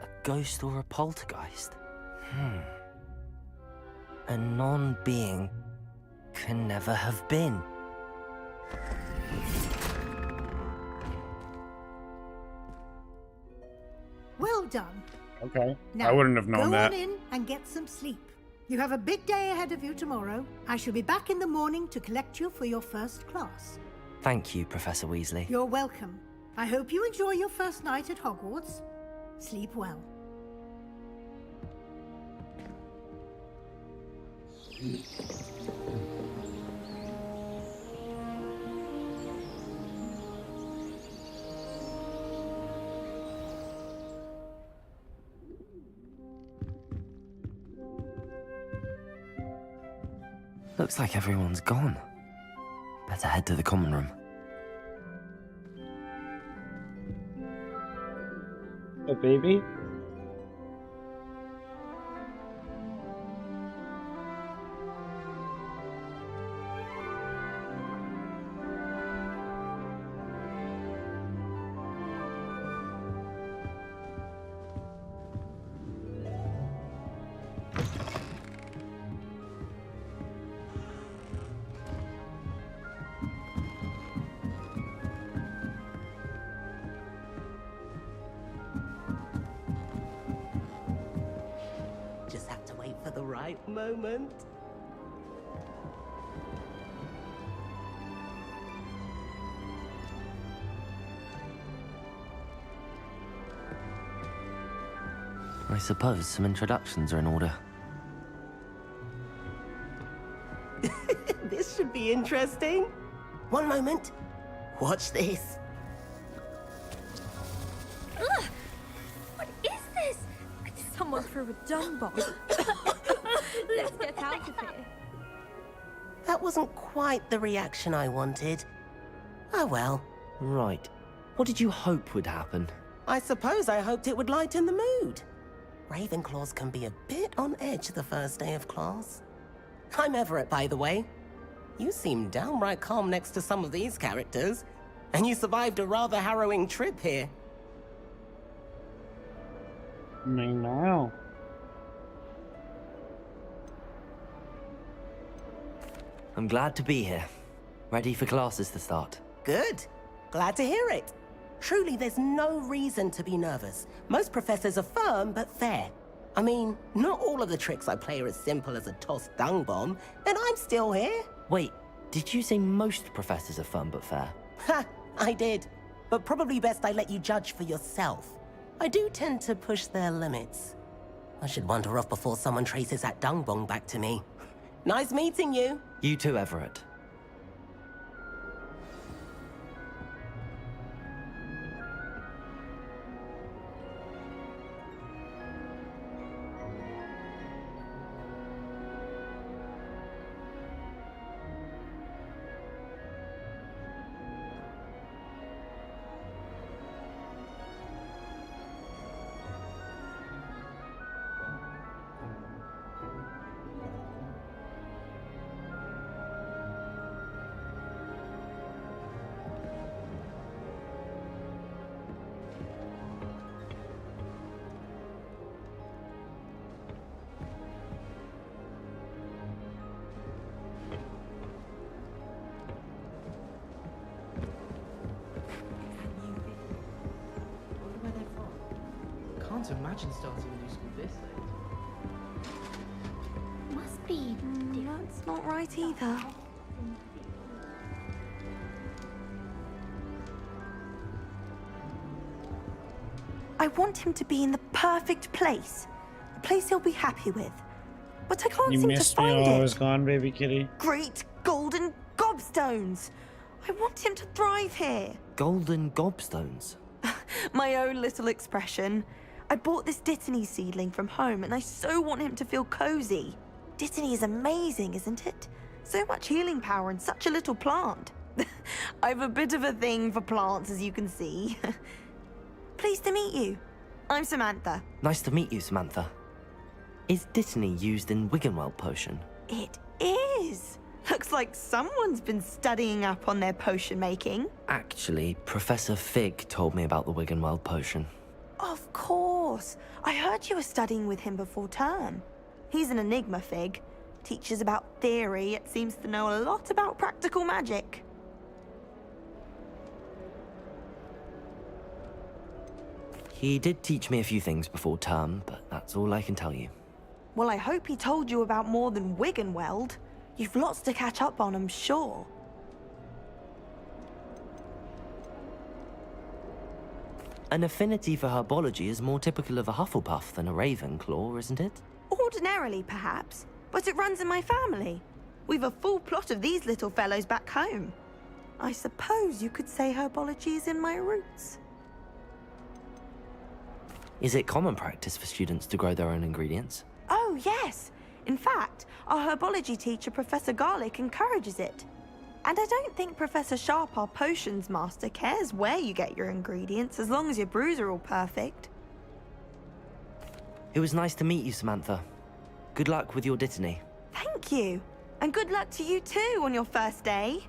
A ghost or a poltergeist? A non-being can never have been. Well done. Okay. Now, I wouldn't have known that. Go on in and get some sleep. You have a big day ahead of you tomorrow. I shall be back in the morning to collect you for your first class. Thank you, Professor Weasley. You're welcome. I hope you enjoy your first night at Hogwarts. Sleep well. Looks like everyone's gone. Better head to the common room. A baby? Just have to wait for the right moment. I suppose some introductions are in order. This should be interesting. One moment. Watch this. Ugh! What is this? Someone threw a dung bomb. Let's get out of here. That wasn't quite the reaction I wanted. Oh well. Right. What did you hope would happen? I suppose I hoped it would lighten the mood. Ravenclaws can be a bit on edge the first day of class. I'm Everett, by the way. You seem downright calm next to some of these characters, and you survived a rather harrowing trip here. Me now. I'm glad to be here. Ready for classes to start. Good. Glad to hear it. Truly, there's no reason to be nervous. Most professors are firm but fair. I mean, not all of the tricks I play are as simple as a tossed dung bomb, and I'm still here. Wait, did you say most professors are fun but fair? Ha! I did. But probably best I let you judge for yourself. I do tend to push their limits. I should wander off before someone traces that dung bomb back to me. Nice meeting you. You too, Everett. Can't imagine starting a new school this late. Must be. That's not right either. I want him to be in the perfect place. A place he'll be happy with. But I can't You seem to missed me find while I it. was gone, baby kitty. Great golden gobstones! I want him to thrive here. Golden gobstones? My own little expression. I bought this Dittany seedling from home and I so want him to feel cozy. Dittany is amazing, isn't it? So much healing power in such a little plant. I've a bit of a thing for plants, as you can see. Pleased to meet you. I'm Samantha. Nice to meet you, Samantha. Is Dittany used in Wiggenweld potion? It is. Looks like someone's been studying up on their potion making. Actually, Professor Fig told me about the Wiggenweld potion. Of course. I heard you were studying with him before term. He's an enigma, Fig. Teaches about theory, yet seems to know a lot about practical magic. He did teach me a few things before term, but that's all I can tell you. Well, I hope he told you about more than Wiggenweld. You've lots to catch up on, I'm sure. An affinity for herbology is more typical of a Hufflepuff than a Ravenclaw, isn't it? Ordinarily, perhaps, but it runs in my family. We've a full plot of these little fellows back home. I suppose you could say herbology is in my roots. Is it common practice for students to grow their own ingredients? Oh, yes. In fact, our herbology teacher, Professor Garlick, encourages it. And I don't think Professor Sharp, our potions master, cares where you get your ingredients, as long as your brews are all perfect. It was nice to meet you, Samantha. Good luck with your Dittany. Thank you. And good luck to you too on your first day.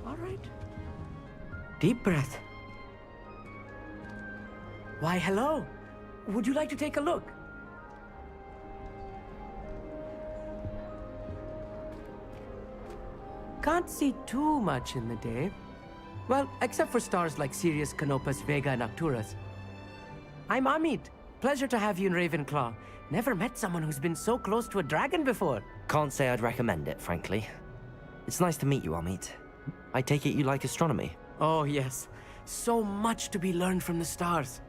All right. Deep breath. Why, hello. Would you like to take a look? Can't see too much in the day. Well, except for stars like Sirius, Canopus, Vega, and Arcturus. I'm Amit. Pleasure to have you in Ravenclaw. Never met someone who's been so close to a dragon before. Can't say I'd recommend it, frankly. It's nice to meet you, Amit. I take it you like astronomy? Oh, yes. So much to be learned from the stars.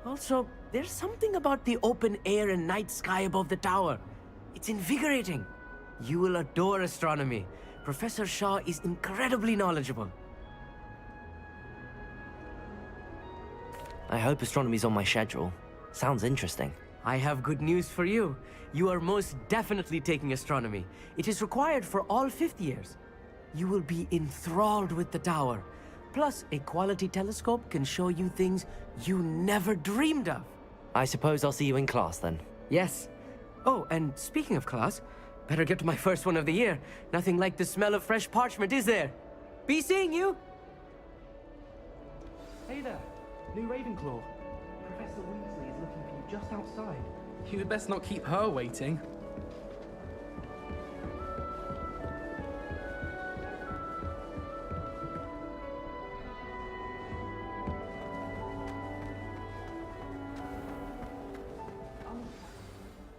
Also, there's something about the open air and night sky above the tower. It's invigorating. You will adore astronomy. Professor Shaw is incredibly knowledgeable. I hope astronomy's on my schedule. Sounds interesting. I have good news for you. You are most definitely taking astronomy. It is required for all fifth years. You will be enthralled with the tower. Plus, a quality telescope can show you things you never dreamed of. I suppose I'll see you in class then. Yes. Oh, and speaking of class, better get to my first one of the year. Nothing like the smell of fresh parchment, is there? Be seeing you! Hey there, new Ravenclaw. Professor Professor Weasley is looking for you just outside. You'd best not keep her waiting.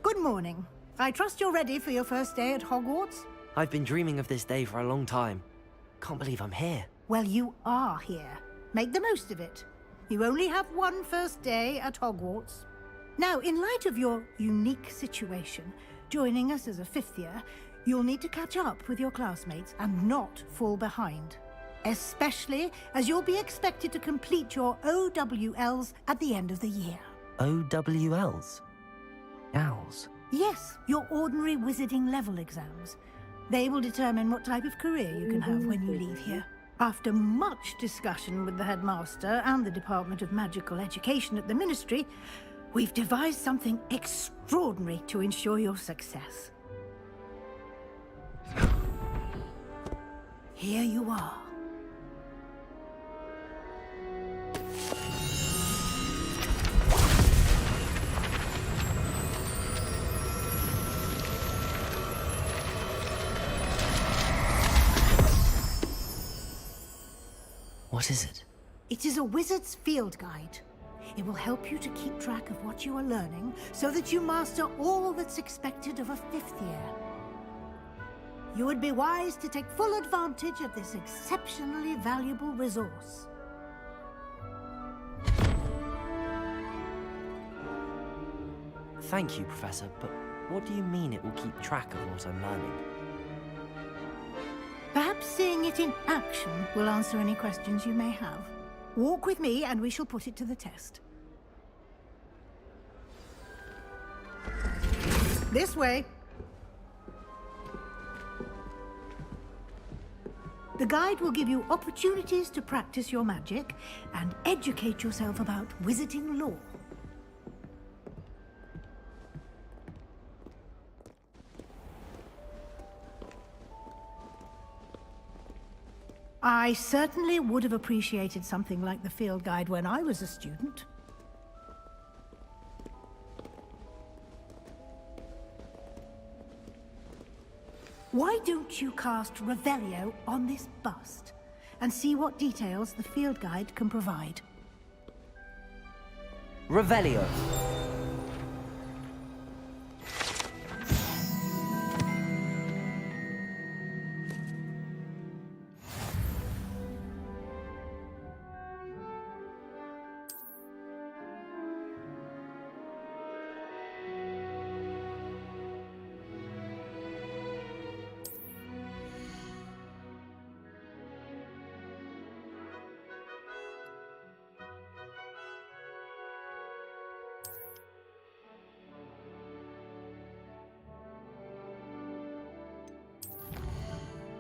Good morning. I trust you're ready for your first day at Hogwarts? I've been dreaming of this day for a long time. Can't believe I'm here. Well, you are here. Make the most of it. You only have one first day at Hogwarts. Now, in light of your unique situation, joining us as a fifth year, you'll need to catch up with your classmates and not fall behind. Especially as you'll be expected to complete your OWLs at the end of the year. OWLs? Owls? Yes, your ordinary wizarding level exams. They will determine what type of career you can have when you leave here. After much discussion with the headmaster and the Department of Magical Education at the Ministry, we've devised something extraordinary to ensure your success. Here you are. What is it? It is a wizard's field guide. It will help you to keep track of what you are learning so that you master all that's expected of a fifth year. You would be wise to take full advantage of this exceptionally valuable resource. Thank you, Professor, but what do you mean it will keep track of what I'm learning? Perhaps seeing it in action will answer any questions you may have. Walk with me and we shall put it to the test. This way. The guide will give you opportunities to practice your magic and educate yourself about wizarding lore. I certainly would have appreciated something like the field guide when I was a student. Why don't you cast Revelio on this bust and see what details the field guide can provide? Revelio.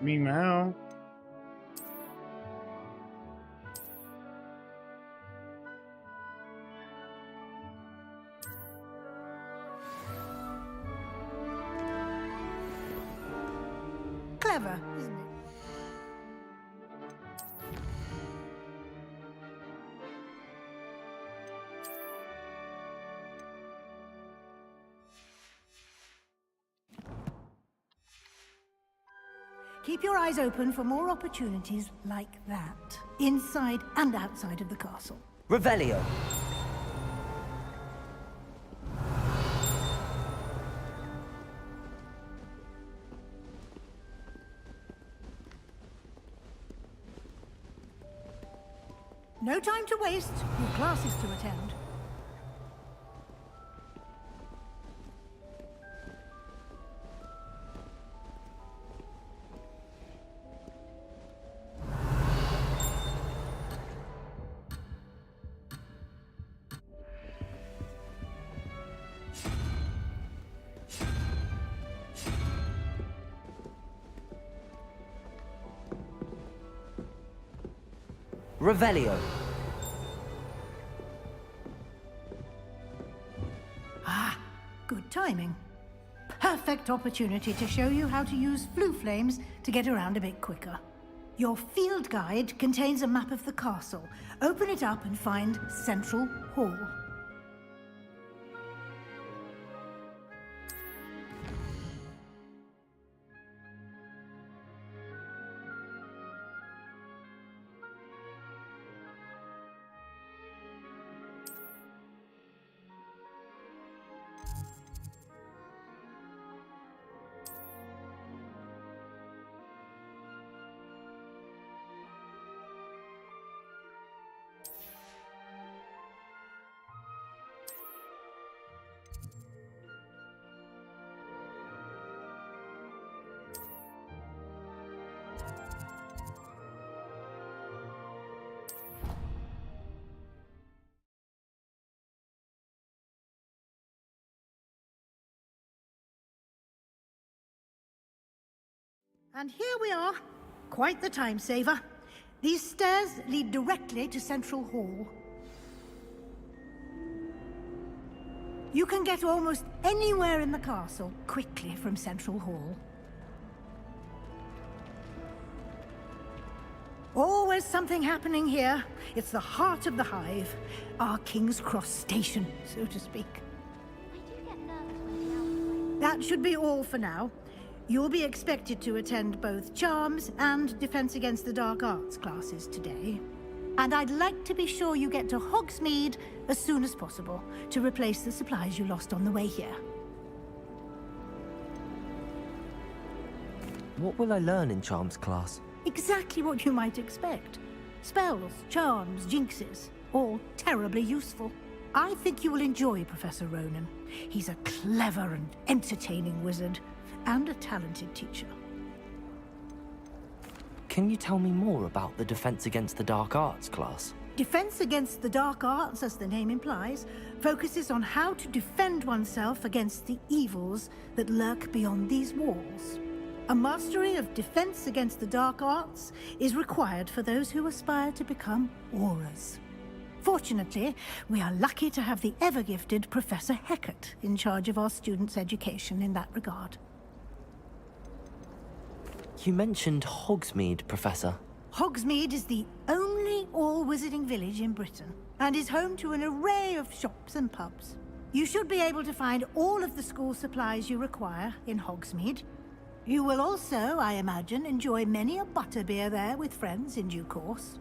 Meow. Clever, isn't it? Keep your eyes open for more opportunities like that, inside and outside of the castle. Revelio. No time to waste. Your classes to attend. Revelio. Ah, good timing. Perfect opportunity to show you how to use flue flames to get around a bit quicker. Your field guide contains a map of the castle. Open it up and find Central Hall. And here we are. Quite the time saver. These stairs lead directly to Central Hall. You can get almost anywhere in the castle quickly from Central Hall. Always something happening here. It's the heart of the Hive. Our King's Cross station, so to speak. That should be all for now. You'll be expected to attend both Charms and Defense Against the Dark Arts classes today. And I'd like to be sure you get to Hogsmeade as soon as possible to replace the supplies you lost on the way here. What will I learn in Charms class? Exactly what you might expect. Spells, charms, jinxes, all terribly useful. I think you will enjoy Professor Ronan. He's a clever and entertaining wizard, and a talented teacher. Can you tell me more about the Defense Against the Dark Arts class? Defense Against the Dark Arts, as the name implies, focuses on how to defend oneself against the evils that lurk beyond these walls. A mastery of Defense Against the Dark Arts is required for those who aspire to become Auras. Fortunately, we are lucky to have the ever-gifted Professor Hecat in charge of our students' education in that regard. You mentioned Hogsmeade, Professor. Hogsmeade is the only all-wizarding village in Britain, and is home to an array of shops and pubs. You should be able to find all of the school supplies you require in Hogsmeade. You will also, I imagine, enjoy many a butterbeer there with friends in due course.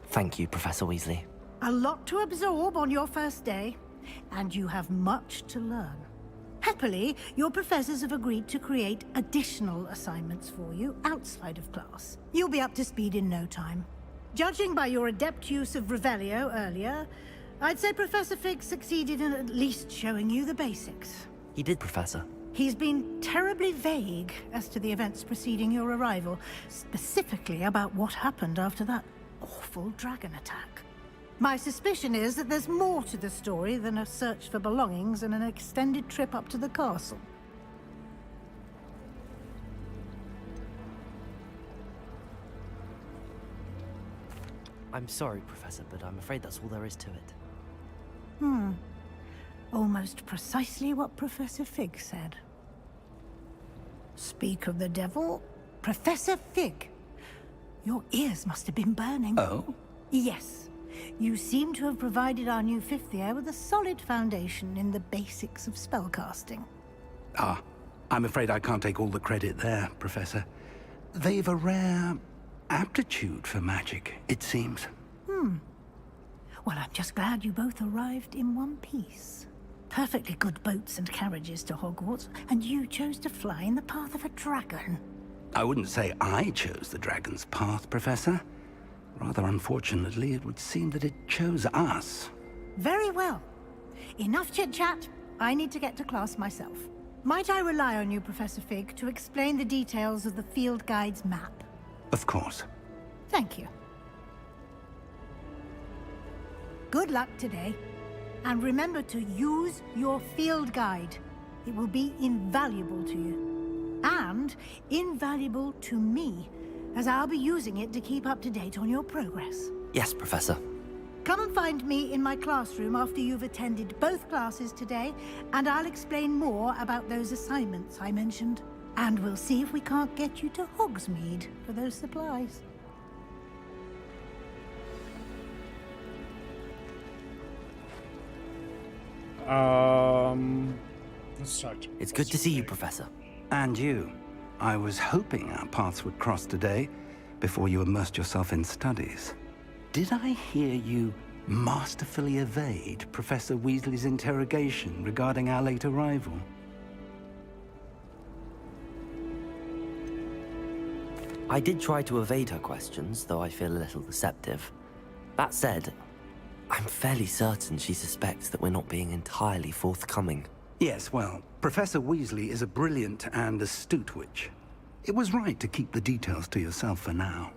Thank you, Professor Weasley. A lot to absorb on your first day, and you have much to learn. Happily, your professors have agreed to create additional assignments for you outside of class. You'll be up to speed in no time. Judging by your adept use of Revelio earlier, I'd say Professor Fig succeeded in at least showing you the basics. He did, Professor. He's been terribly vague as to the events preceding your arrival, specifically about what happened after that awful dragon attack. My suspicion is that there's more to the story than a search for belongings and an extended trip up to the castle. I'm sorry, Professor, but I'm afraid that's all there is to it. Almost precisely what Professor Fig said. Speak of the devil, Professor Fig. Your ears must have been burning. Oh? Yes. You seem to have provided our new fifth year with a solid foundation in the basics of spellcasting. Ah, I'm afraid I can't take all the credit there, Professor. They've a rare aptitude for magic, it seems. Well, I'm just glad you both arrived in one piece. Perfectly good boats and carriages to Hogwarts, and you chose to fly in the path of a dragon. I wouldn't say I chose the dragon's path, Professor. Rather unfortunately, it would seem that it chose us. Very well. Enough chit-chat. I need to get to class myself. Might I rely on you, Professor Fig, to explain the details of the field guide's map? Of course. Thank you. Good luck today. And remember to use your field guide. It will be invaluable to you. And invaluable to me, as I'll be using it to keep up to date on your progress. Yes, Professor. Come and find me in my classroom after you've attended both classes today, and I'll explain more about those assignments I mentioned. And we'll see if we can't get you to Hogsmeade for those supplies. Let's talk to It's good to see you, Professor. And you. I was hoping our paths would cross today, before you immersed yourself in studies. Did I hear you masterfully evade Professor Weasley's interrogation regarding our late arrival? I did try to evade her questions, though I feel a little deceptive. That said, I'm fairly certain she suspects that we're not being entirely forthcoming. Yes, well, Professor Weasley is a brilliant and astute witch. It was right to keep the details to yourself for now.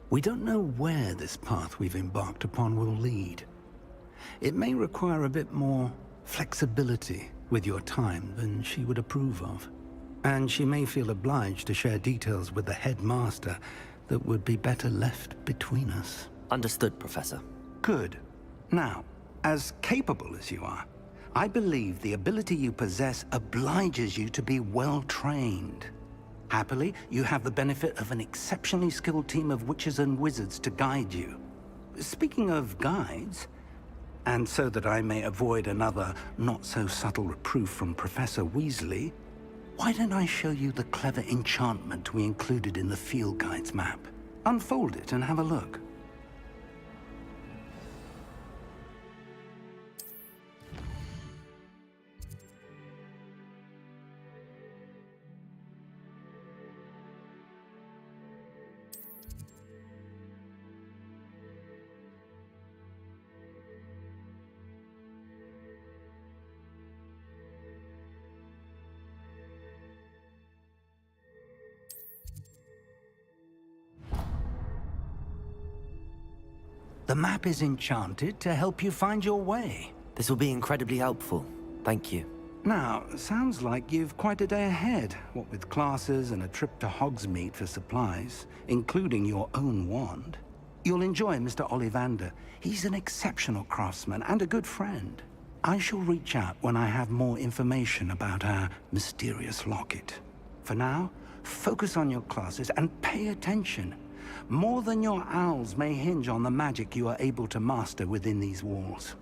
We don't know where this path we've embarked upon will lead. It may require a bit more flexibility with your time than she would approve of. and she may feel obliged to share details with the headmaster that would be better left between us. Understood, Professor. Good. Now, as capable as you are, I believe the ability you possess obliges you to be well trained. Happily, you have the benefit of an exceptionally skilled team of witches and wizards to guide you. Speaking of guides, and so that I may avoid another not-so-subtle reproof from Professor Weasley, why don't I show you the clever enchantment we included in the field guide's map? Unfold it and have a look. The map is enchanted to help you find your way. This will be incredibly helpful. Thank you. Now, sounds like you've quite a day ahead, what with classes and a trip to Hogsmeade for supplies, including your own wand. You'll enjoy Mr. Ollivander. He's an exceptional craftsman and a good friend. I shall reach out when I have more information about our mysterious locket. For now, focus on your classes and pay attention. More than your owls may hinge on the magic you are able to master within these walls.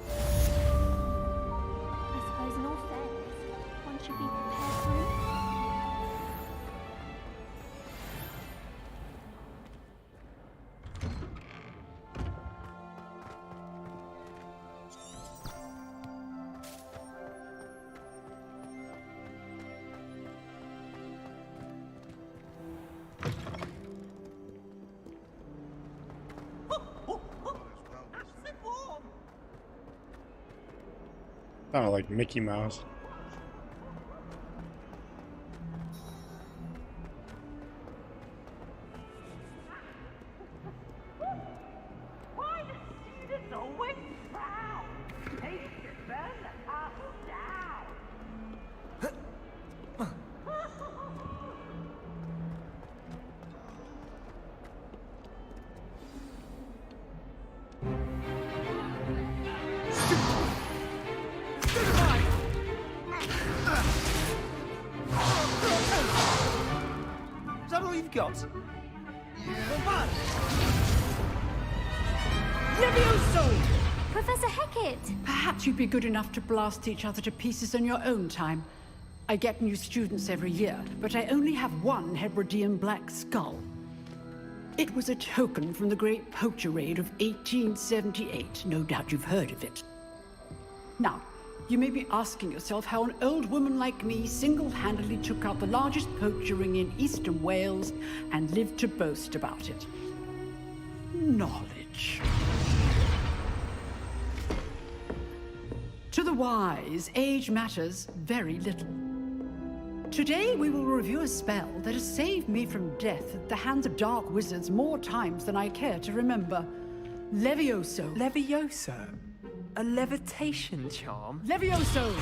I suppose in all fairness, one should be prepared for it. Sounded like Mickey Mouse. Why the students always proud? They should burn the castle down. Is that all you've got? Levioso! Professor Hecat! Perhaps you'd be good enough to blast each other to pieces in your own time. I get new students every year, but I only have one Hebridean black skull. It was a token from the Great Poacher Raid of 1878. No doubt you've heard of it. Now, you may be asking yourself how an old woman like me single-handedly took out the largest poacher ring in eastern Wales and lived to boast about it. Knowledge. To the wise, age matters very little. Today we will review a spell that has saved me from death at the hands of dark wizards more times than I care to remember. Levioso. Levioso? A levitation charm? Levioso!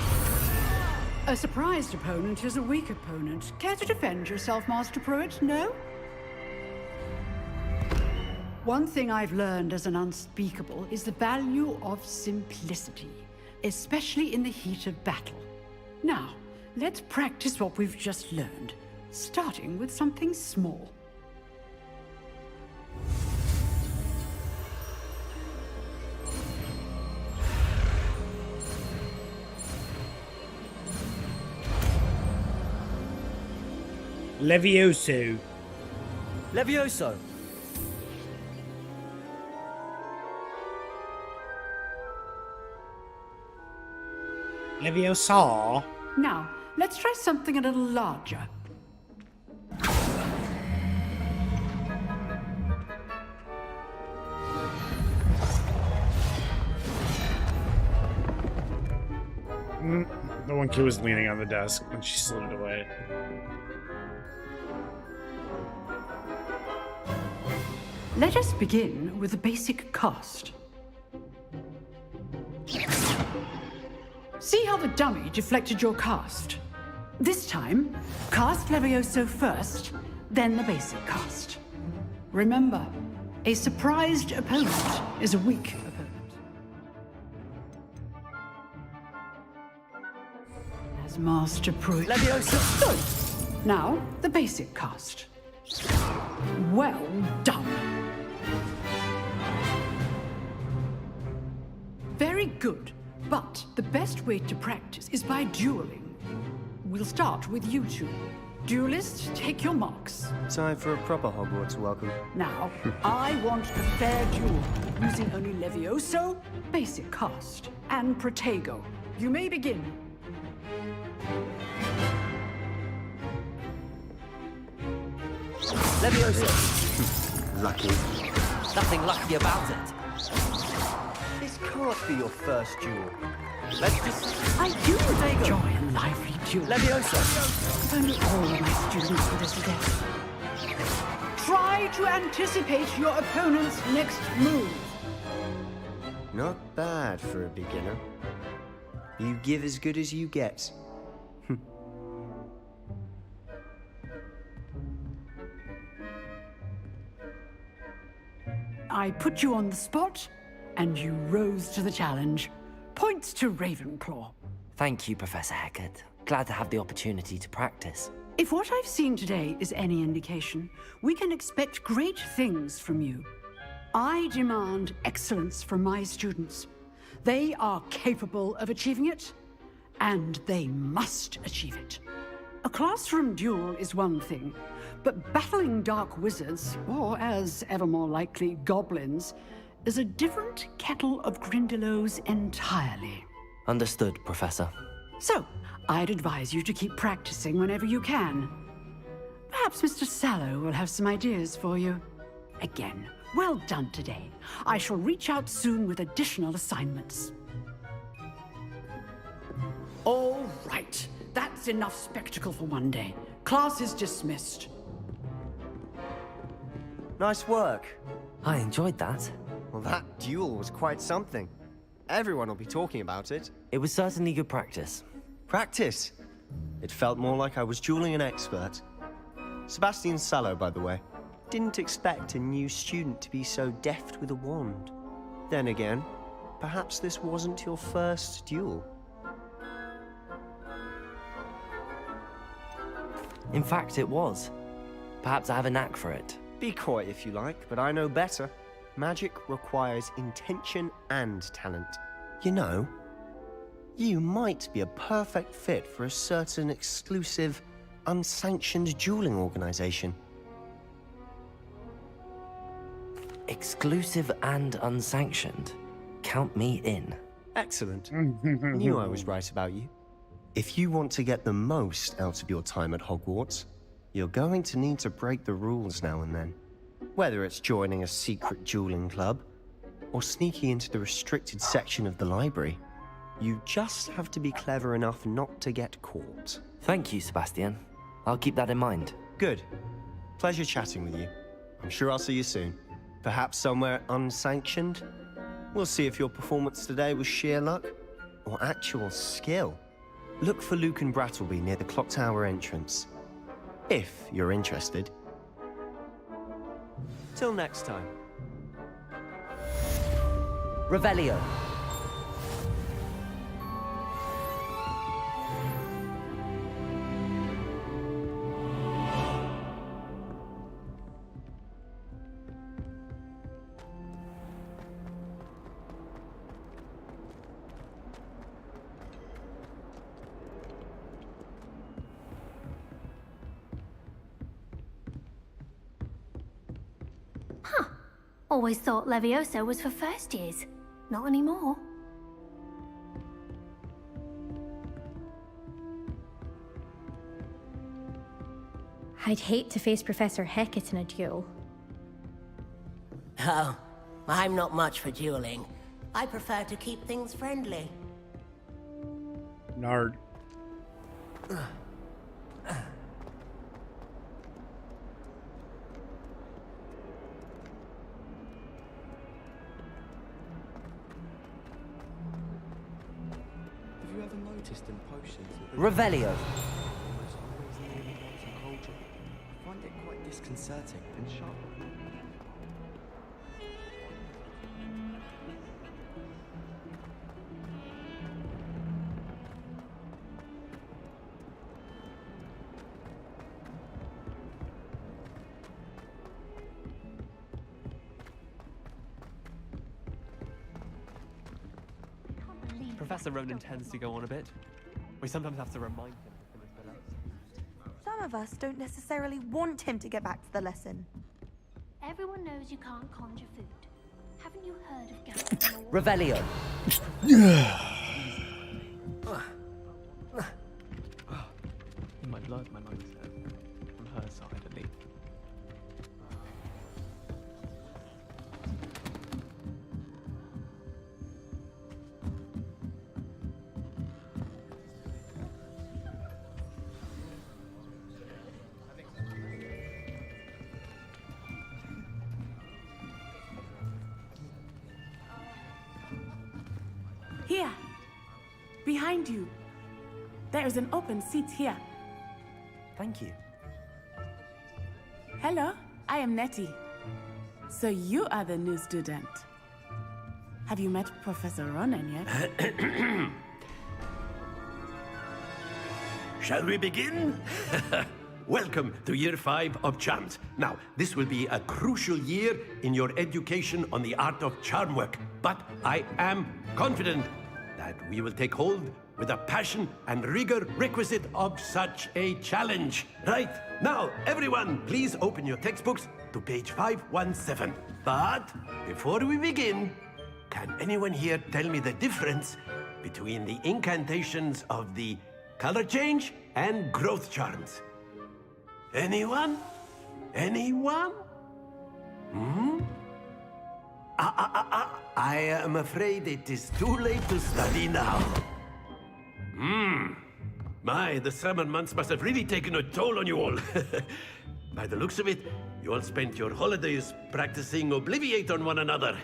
A surprised opponent is a weak opponent. Care to defend yourself, Master Pruitt? No? One thing I've learned as an unspeakable is the value of simplicity, especially in the heat of battle. Now, let's practice what we've just learned, starting with something small. Levioso. Levioso. Leviosa. Now, let's try something a little larger. The one kid was leaning on the desk when she slid it away. Let us begin with the basic cast. See how the dummy deflected your cast? This time, cast Levioso first, then the basic cast. Remember, a surprised opponent is a weak opponent. As Master Pruitt. Levioso! Now, the basic cast. Well done. Very good, but the best way to practice is by dueling. We'll start with you two. Duelists, take your marks. Time for a proper Hogwarts welcome. Now, I want a fair duel, using only Levioso, basic cast, and Protego. You may begin. Levioso! Lucky. Nothing lucky about it. This can't be your first duel. Let's just... I do enjoy a lively duel. Levioso! If only all my students were this adept. Try to anticipate your opponent's next move. Not bad for a beginner. You give as good as you get. I put you on the spot, and you rose to the challenge. Points to Ravenclaw. Thank you, Professor Hecat. Glad to have the opportunity to practice. If what I've seen today is any indication, we can expect great things from you. I demand excellence from my students. They are capable of achieving it, and they must achieve it. A classroom duel is one thing, but battling dark wizards, or as ever more likely, goblins, is a different kettle of Grindylows entirely. Understood, Professor. So, I'd advise you to keep practicing whenever you can. Perhaps Mr. Sallow will have some ideas for you. Again, well done today. I shall reach out soon with additional assignments. All right. That's enough spectacle for one day. Class is dismissed. Nice work. I enjoyed that. Well, that duel was quite something. Everyone will be talking about it. It was certainly good practice. Practice? It felt more like I was dueling an expert. Sebastian Sallow, by the way. Didn't expect a new student to be so deft with a wand. Then again, perhaps this wasn't your first duel. In fact, it was. Perhaps I have a knack for it. Be coy if you like, but I know better. Magic requires intention and talent. You know, you might be a perfect fit for a certain exclusive, unsanctioned dueling organization. Exclusive and unsanctioned? Count me in. Excellent. Knew I was right about you. If you want to get the most out of your time at Hogwarts, you're going to need to break the rules now and then. Whether it's joining a secret dueling club, or sneaking into the restricted section of the library, you just have to be clever enough not to get caught. Thank you, Sebastian. I'll keep that in mind. Good. Pleasure chatting with you. I'm sure I'll see you soon. Perhaps somewhere unsanctioned? We'll see if your performance today was sheer luck, or actual skill. Look for Luke and Brattleby near the clock tower entrance. If you're interested. Till next time. Revelio. Always thought Levioso was for first years. Not anymore. I'd hate to face Professor Hecat in a duel. Oh, I'm not much for dueling. I prefer to keep things friendly. Nard. you ever noticed in potions that Revelio. almost always near the bottom cauldron? I find it quite disconcerting and sharp. Professor Ronan tends to go on a bit. We sometimes have to remind him to finish the lesson. Some of us don't necessarily want him to get back to the lesson. Everyone knows you can't conjure food. Haven't you heard of gathering? Revelio. In my blood, my mind said. On her side, at least. Here. Behind you. There is an open seat here. Thank you. Hello, I am Nettie. So you are the new student. Have you met Professor Ronan yet? Shall we begin? Welcome to Year 5 of Charms. Now, this will be a crucial year in your education on the art of charm work, but I am confident that we will take hold with the passion and rigor requisite of such a challenge. Right, now, everyone, please open your textbooks to page 517. But before we begin, can anyone here tell me the difference between the incantations of the color change and growth charms? Anyone? Anyone? Hmm? I am afraid it is too late to study now. My, the summer months must have really taken a toll on you all. By the looks of it, you all spent your holidays practicing Obliviate on one another.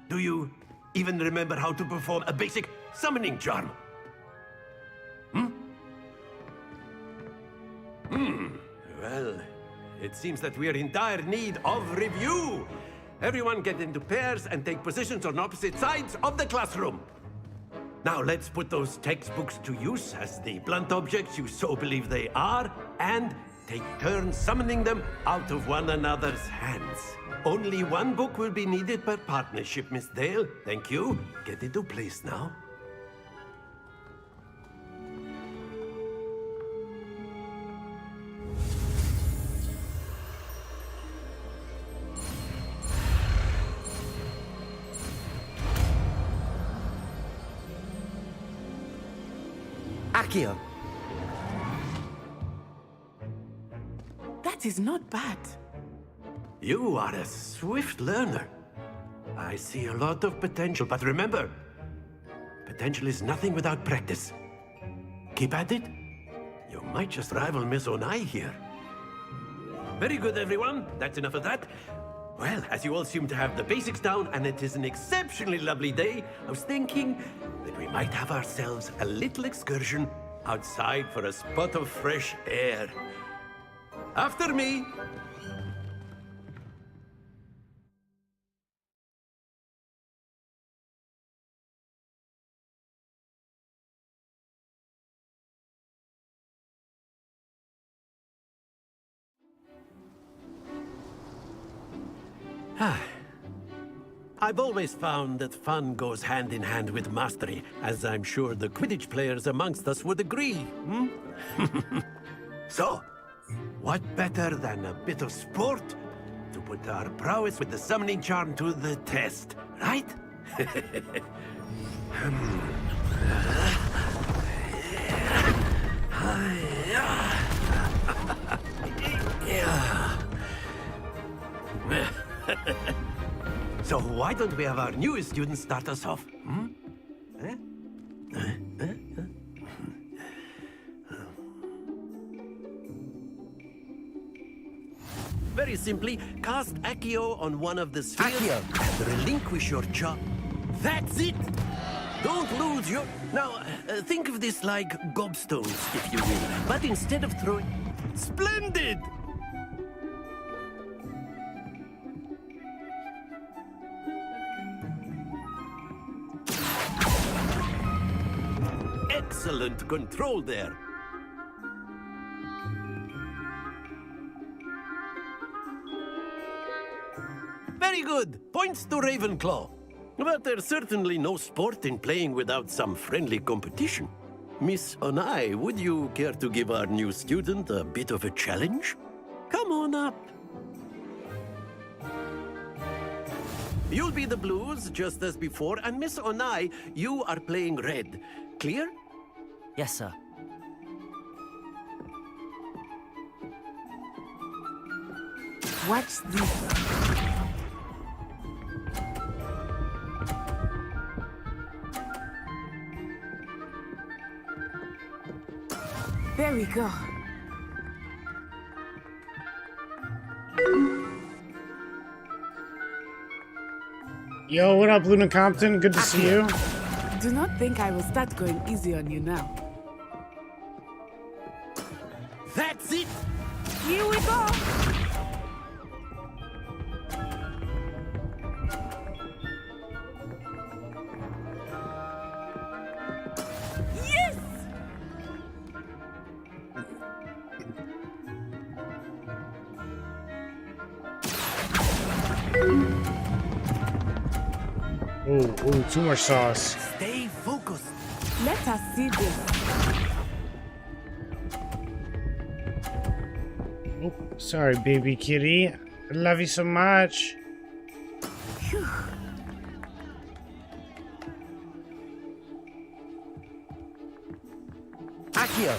Do you even remember how to perform a basic summoning charm? Well, it seems that we are in dire need of review. Everyone get into pairs and take positions on opposite sides of the classroom. Now let's put those textbooks to use as the blunt objects you so believe they are, and take turns summoning them out of one another's hands. Only one book will be needed per partnership, Miss Dale. Thank you. Get into place now. Accio. That is not bad. You are a swift learner. I see a lot of potential, but remember, potential is nothing without practice. Keep at it. You might just rival Miss Onai here. Very good, everyone. That's enough of that. Well, as you all seem to have the basics down, and it is an exceptionally lovely day, I was thinking that we might have ourselves a little excursion outside for a spot of fresh air. After me. I've always found that fun goes hand in hand with mastery, as I'm sure the Quidditch players amongst us would agree. So, what better than a bit of sport to put our prowess with the summoning charm to the test, right? So why don't we have our newest student start us off? Very simply, cast Accio on one of the spheres and relinquish your charm. That's it! Don't lose your... Now, think of this like gobstones, if you will. But instead of throwing... Splendid! Excellent control there. Very good. Points to Ravenclaw. But there's certainly no sport in playing without some friendly competition. Miss Onai, would you care to give our new student a bit of a challenge? Come on up. You'll be the blues, just as before, and Miss Onai, you are playing red. Clear? Yes, sir. Watch this. There we go. Yo, what up, Luna Compton? Good to see you. Do not think I will start going easy on you now. That's it! Here we go! Yes! Ooh, too much sauce. Stay focused. Let us see this. Oh, sorry, baby kitty. I love you so much. Phew. Accio.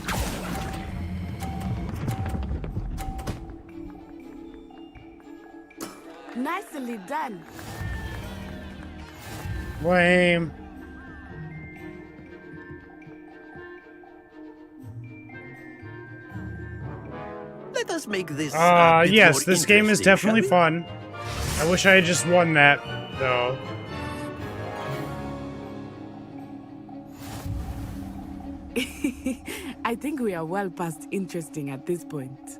Nicely done. Lame. Let us make this. Yes, this game is definitely fun. I wish I had just won that, though. I think we are well past interesting at this point.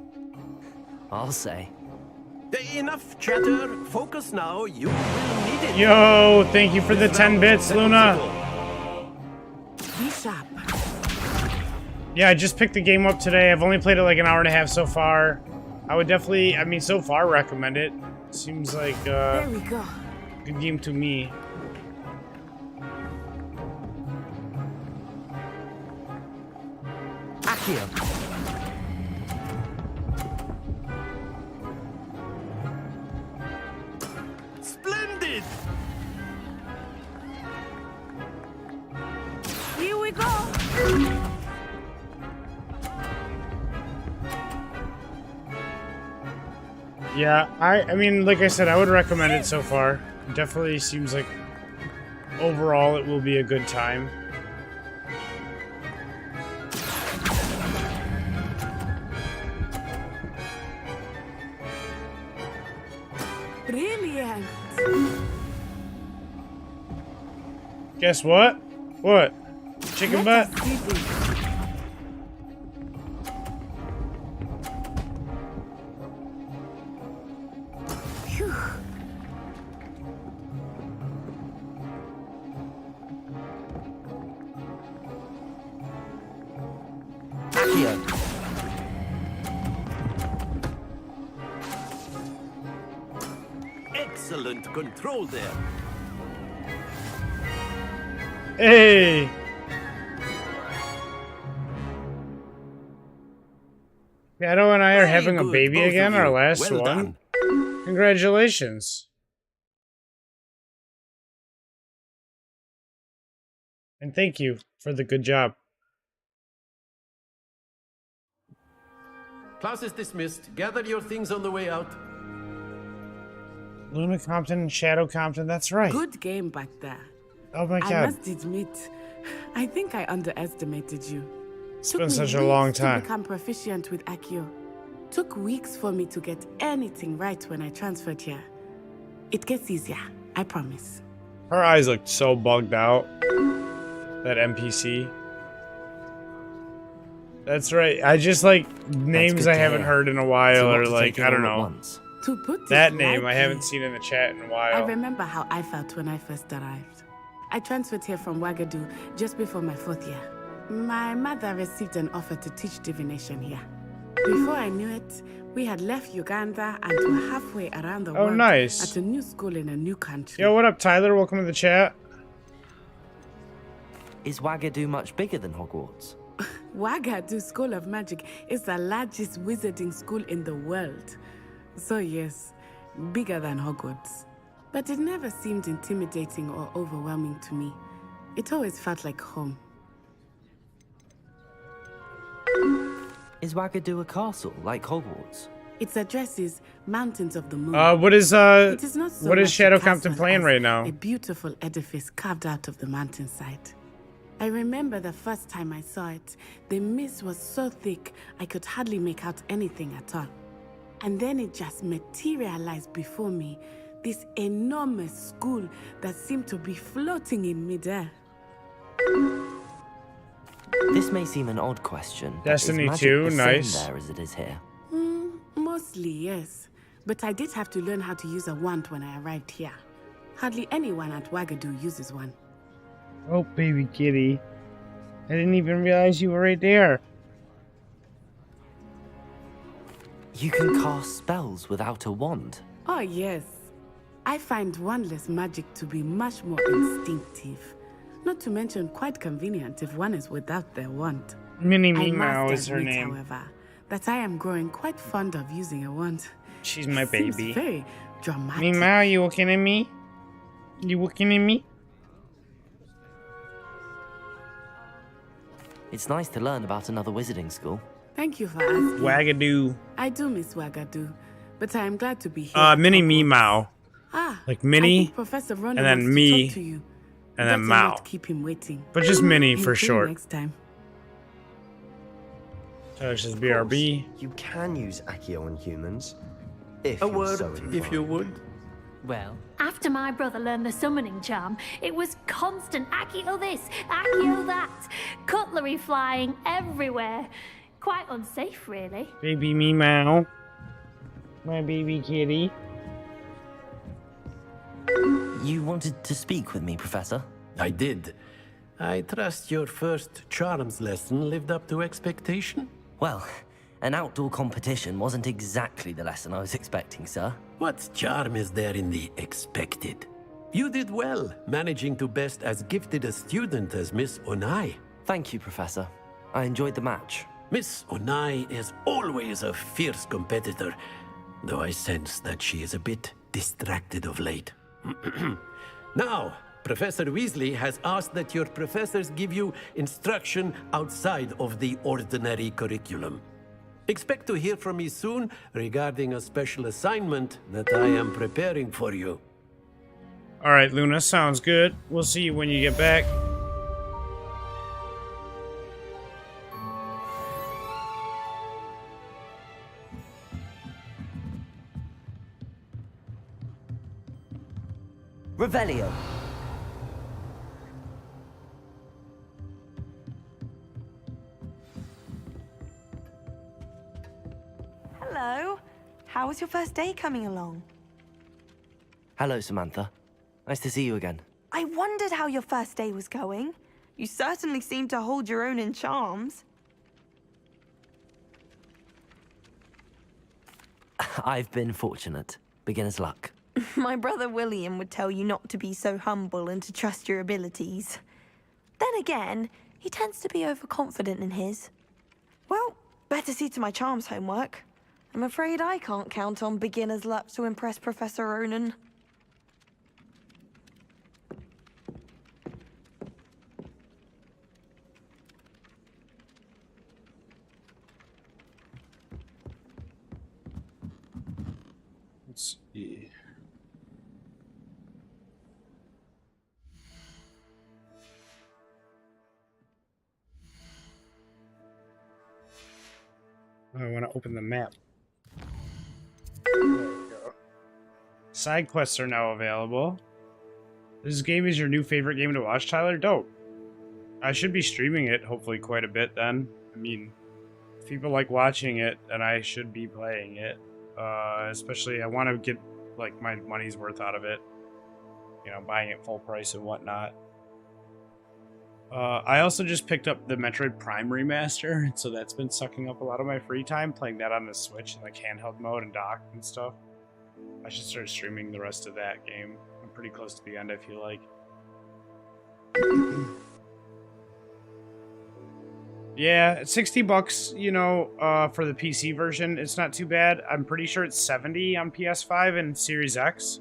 I'll say. Enough chatter. Focus now. You will need it. Yo, thank you for the 10 bits, Luna. Be sharp. Yeah, I just picked the game up today. I've only played it like an hour and a half so far. I would definitely, I mean, so far recommend it. Seems like there we go. Good game to me. Accio. Splendid. Here we go. Yeah, I mean, like I said, I would recommend it so far. It definitely seems like overall it will be a good time. Brilliant. Guess what? What? Chicken butt? Excellent control there. Hey! Shadow and I are having a baby again, our last one. Congratulations. And thank you for the good job. Class is dismissed. Gather your things on the way out. Luna Compton and Shadow Compton, that's right. Good game back there. Oh my god. I must admit, I think I underestimated you. It's been such a long time. To become proficient with Accio. Took weeks for me to get anything right when I transferred here. It gets easier, I promise. Her eyes looked so bugged out. That NPC. That's right. I just like names I haven't heard in a while, or like I don't know. To put That it name I lightly, haven't seen in the chat in a I while. remember how I felt when I first arrived. I transferred here from Wagadu just before my 4th year. My mother received an offer to teach divination here. Before I knew it, we had left Uganda and were halfway around the world nice. at a new school in a new country. Yo, what up, Tyler? Welcome to the chat. Is Wagadu much bigger than Hogwarts? Wagadu School of Magic is the largest wizarding school in the world. So yes, bigger than Hogwarts. But it never seemed intimidating or overwhelming to me. It always felt like home. Is Wagadu a castle like Hogwarts? Its address is Mountains of the Moon. What is It is not so what is much a Shadow castle Compton playing as right now? A beautiful edifice carved out of the mountainside. I remember the first time I saw it, the mist was so thick I could hardly make out anything at all. And then it just materialized before me, this enormous school that seemed to be floating in midair. This may seem an odd question. But Destiny is magic 2, the nice. same there as it is here? Mostly, yes. But I did have to learn how to use a wand when I arrived here. Hardly anyone at Wagadu uses one. Oh, baby kitty. I didn't even realize you were right there. You can cast spells without a wand. Oh, yes. I find wandless magic to be much more instinctive. Not to mention quite convenient if one is without their wand. Minnie I Meow must is her admit, name. however, that I am growing quite fond of using a wand. She's my It seems baby. very dramatic. Meow, you looking at me? You looking at me? It's nice to learn about another wizarding school. Thank you for asking. Wagadu. I do miss Wagadu, but I am glad to be here. Minnie Meow. Ah, Like I Minnie, think Professor Ronan and then wants to me, talk to you. and then Better Mao. not keep him waiting. But just Minnie for Until short. Next time. Tyler says BRB. You can use Accio on humans. If A you're word, so if you inclined. would. Well, After my brother learned the summoning charm, it was constant Accio this, Accio that, cutlery flying everywhere. Quite unsafe, really. Baby Meow. My baby kitty. You wanted to speak with me, Professor? I did. I trust your first charms lesson lived up to expectation? Well, an outdoor competition wasn't exactly the lesson I was expecting, sir. What charm is there in the expected? You did well, managing to best as gifted a student as Miss Onai. Thank you, Professor. I enjoyed the match. Miss Onai is always a fierce competitor, though I sense that she is a bit distracted of late. Now, Professor Weasley has asked that your professors give you instruction outside of the ordinary curriculum. Expect to hear from me soon regarding a special assignment that I am preparing for you. Alright, Luna, sounds good. We'll see you when you get back. Revelio. Hello. How was your first day coming along? Hello, Samantha. Nice to see you again. I wondered how your first day was going. You certainly seem to hold your own in charms. I've been fortunate. Beginner's luck. My brother William would tell you not to be so humble and to trust your abilities. Then again, he tends to be overconfident in his. Well, better see to my charms homework. I'm afraid I can't count on beginner's luck to impress Professor Ronan. Let's see. I want to open the map. There we go. Side quests are now available. This game is your new favorite game to watch, Tyler? Dope. I should be streaming it, hopefully, quite a bit then. I mean, if people like watching it, then I should be playing it. Especially, I want to get, like, my money's worth out of it. You know, buying it full price and whatnot. I also just picked up the Metroid Prime Remaster, so that's been sucking up a lot of my free time, playing that on the Switch in, like, handheld mode and dock and stuff. I should start streaming the rest of that game. I'm pretty close to the end, I feel like. Yeah, it's $60, you know, for the PC version. It's not too bad. I'm pretty sure it's $70 on PS5 and Series X.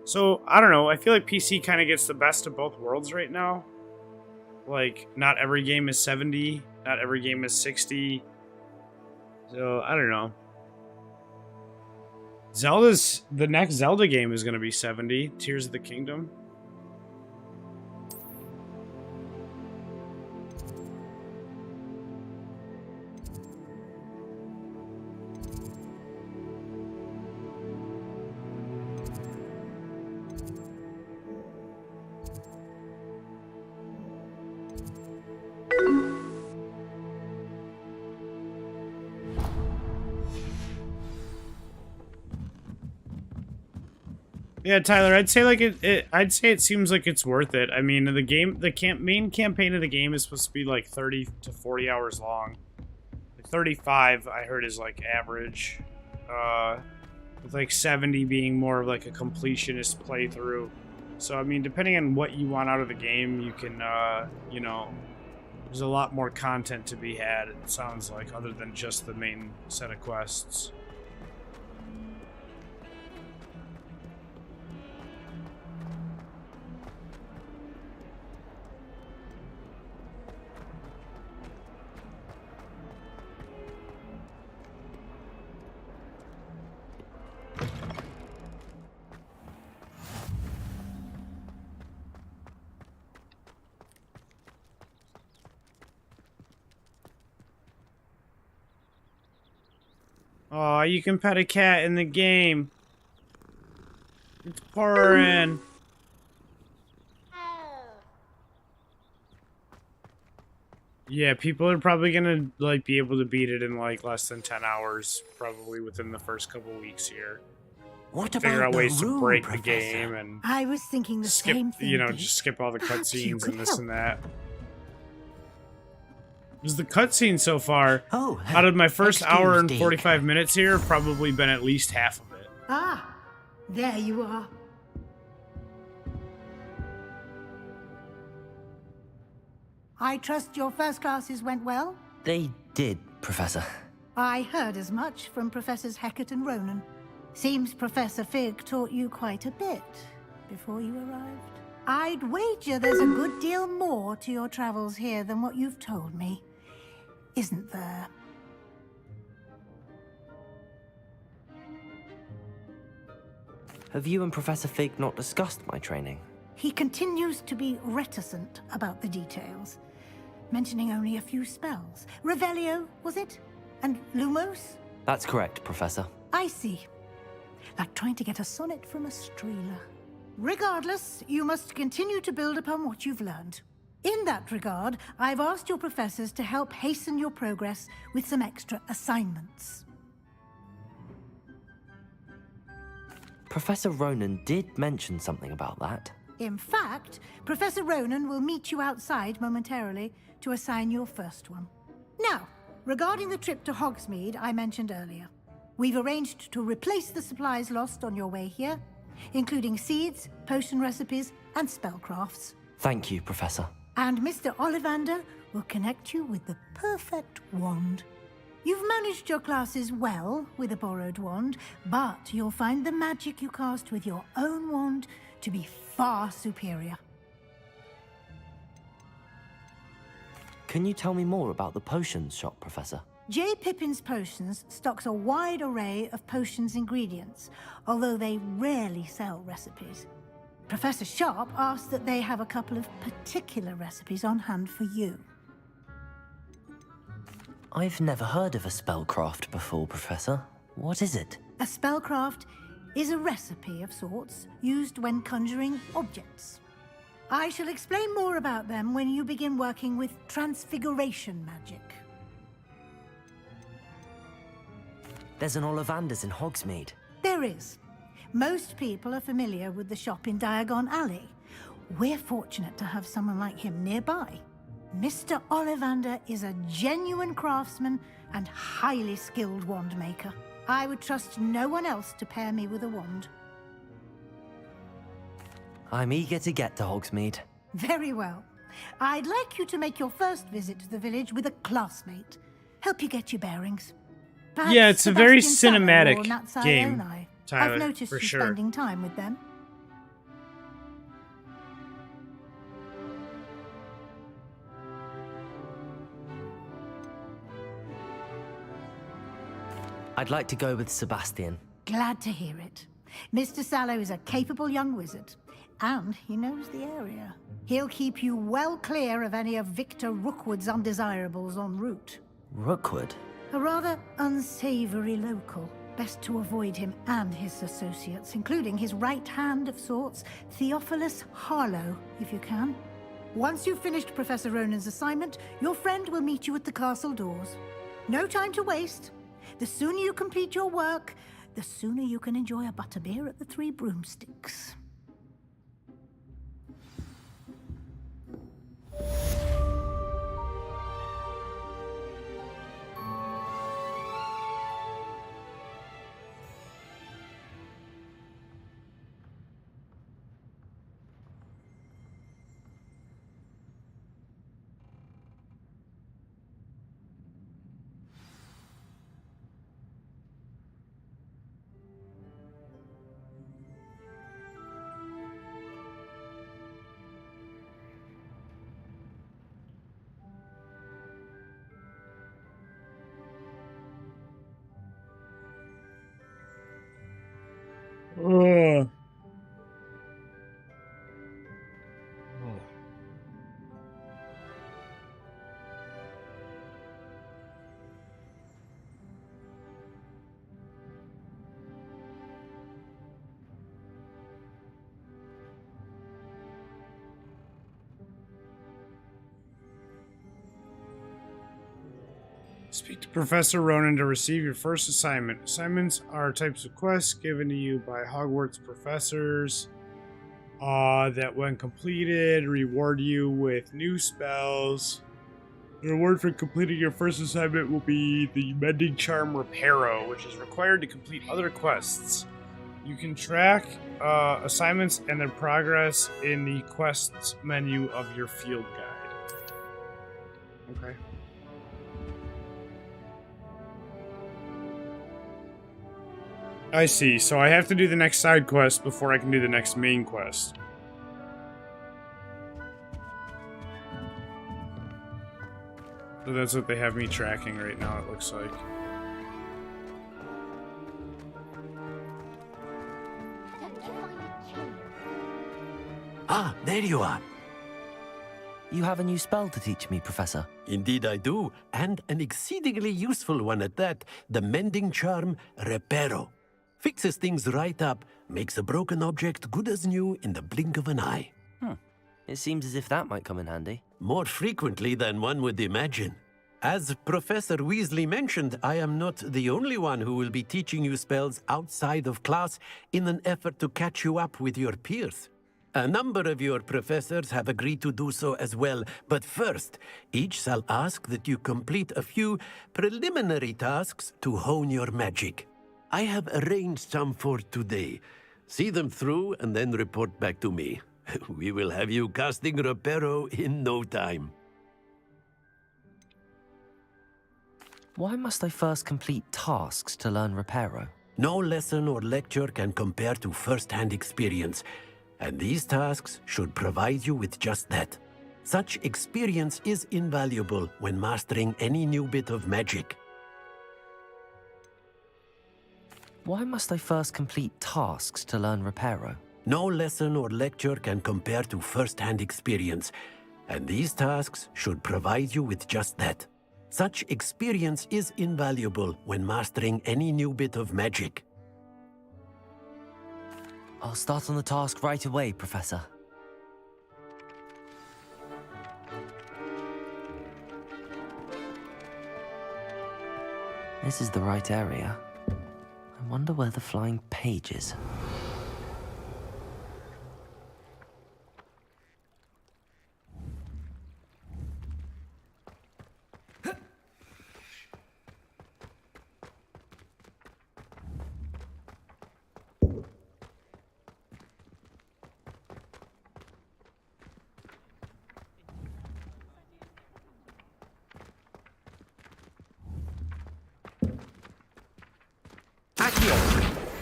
So, I don't know. I feel like PC kind of gets the best of both worlds right now. Like, not every game is $70. Not every game is $60. So, I don't know. The next Zelda game is going to be $70. Tears of the Kingdom. Yeah, Tyler, I'd say like I'd say it seems like it's worth it. I mean, the main campaign of the game is supposed to be like 30 to 40 hours long. 35, I heard, is like average. With like 70 being more of like a completionist playthrough. So I mean, depending on what you want out of the game, you can, you know, there's a lot more content to be had. It sounds like, other than just the main set of quests. Oh, you can pet a cat in the game. It's purring. Yeah, people are probably gonna like be able to beat it in like less than 10 hours, probably within the first couple weeks here. What Figure about out the ways to room, break Professor? the game and I was thinking the skip, same thing. you know, Pete. just skip all the Perhaps you cutscenes could and this help. and that. Because the cutscene so far, Oh, out of my first hour and excuse, 45 minutes here, probably been at least half of it. Ah, there you are. I trust your first classes went well? They did, Professor. I heard as much from Professors Hecat and Ronan. Seems Professor Fig taught you quite a bit before you arrived. I'd wager there's a good deal more to your travels here than what you've told me. Isn't there? Have you and Professor Fig not discussed my training? He continues to be reticent about the details, mentioning only a few spells. Revelio, was it? And Lumos? That's correct, Professor. I see. Like trying to get a sonnet from a streeler. Regardless, you must continue to build upon what you've learned. In that regard, I've asked your professors to help hasten your progress with some extra assignments. Professor Ronan did mention something about that. In fact, Professor Ronan will meet you outside momentarily to assign your first one. Now, regarding the trip to Hogsmeade I mentioned earlier, we've arranged to replace the supplies lost on your way here, including seeds, potion recipes, and spellcrafts. Thank you, Professor. And Mr. Ollivander will connect you with the perfect wand. You've managed your classes well with a borrowed wand, but you'll find the magic you cast with your own wand to be far superior. Can you tell me more about the potions shop, Professor? J. Pippin's Potions stocks a wide array of potions ingredients, although they rarely sell recipes. Professor Sharp asked that they have a couple of particular recipes on hand for you. I've never heard of a spellcraft before, Professor. What is it? A spellcraft is a recipe of sorts used when conjuring objects. I shall explain more about them when you begin working with transfiguration magic. There's an Ollivander's in Hogsmeade. There is. Most people are familiar with the shop in Diagon Alley. We're fortunate to have someone like him nearby. Mr. Ollivander is a genuine craftsman and highly skilled wand maker. I would trust no one else to pair me with a wand. I'm eager to get to Hogsmeade. Very well. I'd like you to make your first visit to the village with a classmate. Help you get your bearings. Perhaps Yeah, it's a very Sebastian Sallow or cinematic Natsai game, Onai. Tyler, I've noticed for you sure. spending time with them. I'd like to go with Sebastian. Glad to hear it. Mr. Sallow is a capable young wizard, and he knows the area. He'll keep you well clear of any of Victor Rookwood's undesirables en route. Rookwood? A rather unsavory local. Best to avoid him and his associates, including his right hand of sorts, Theophilus Harlow, if you can. Once you've finished Professor Ronan's assignment, your friend will meet you at the castle doors. No time to waste. The sooner you complete your work, the sooner you can enjoy a butterbeer at the Three Broomsticks. Ugh. Speak to Professor Ronan to receive your first assignment. Assignments are types of quests given to you by Hogwarts professors that, when completed, reward you with new spells. The reward for completing your first assignment will be the Mending Charm Reparo, which is required to complete other quests. You can track assignments and their progress in the quests menu of your field guide. Okay. I see. So I have to do the next side quest before I can do the next main quest. So that's what they have me tracking right now, it looks like. Ah, there you are. You have a new spell to teach me, Professor. Indeed I do, and an exceedingly useful one at that, the Mending Charm Reparo. Fixes things right up, makes a broken object good as new in the blink of an eye. It seems as if that might come in handy. More frequently than one would imagine. As Professor Weasley mentioned, I am not the only one who will be teaching you spells outside of class in an effort to catch you up with your peers. A number of your professors have agreed to do so as well, but first, each shall ask that you complete a few preliminary tasks to hone your magic. I have arranged some for today. See them through and then report back to me. We will have you casting Reparo in no time. Why must I first complete tasks to learn Reparo? No lesson or lecture can compare to first-hand experience, and these tasks should provide you with just that. Such experience is invaluable when mastering any new bit of magic. Why must I first complete tasks to learn Reparo? No lesson or lecture can compare to first-hand experience, and these tasks should provide you with just that. Such experience is invaluable when mastering any new bit of magic. I'll start on the task right away, Professor. This is the right area. I wonder where the flying page is.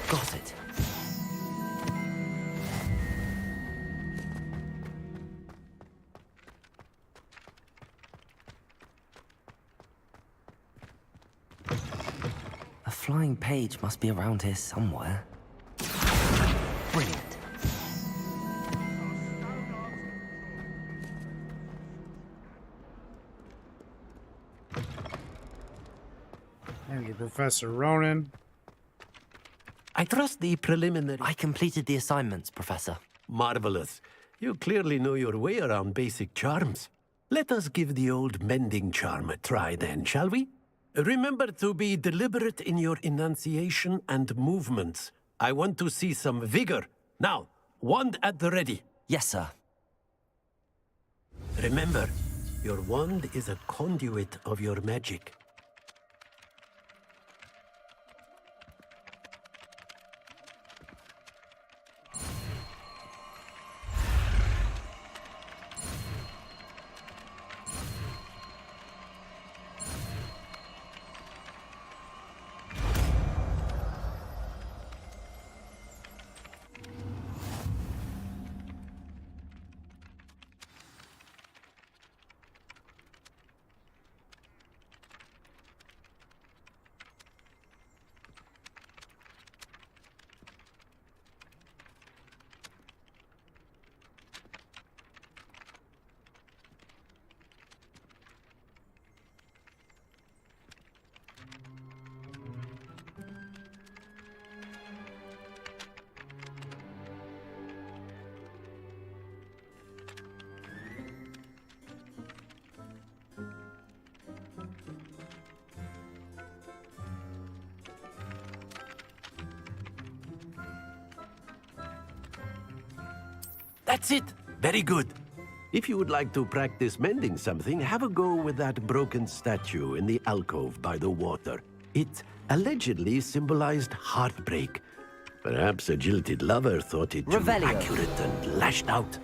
Got it. A flying page must be around here somewhere. Brilliant. Thank you, Professor Ronan. I trust the preliminary... I completed the assignments, Professor. Marvelous. You clearly know your way around basic charms. Let us give the old mending charm a try then, shall we? Remember to be deliberate in your enunciation and movements. I want to see some vigor. Now, wand at the ready. Yes, sir. Remember, your wand is a conduit of your magic. That's it. Very good. If you would like to practice mending something, have a go with that broken statue in the alcove by the water. It allegedly symbolized heartbreak. Perhaps a jilted lover thought it too accurate and lashed out.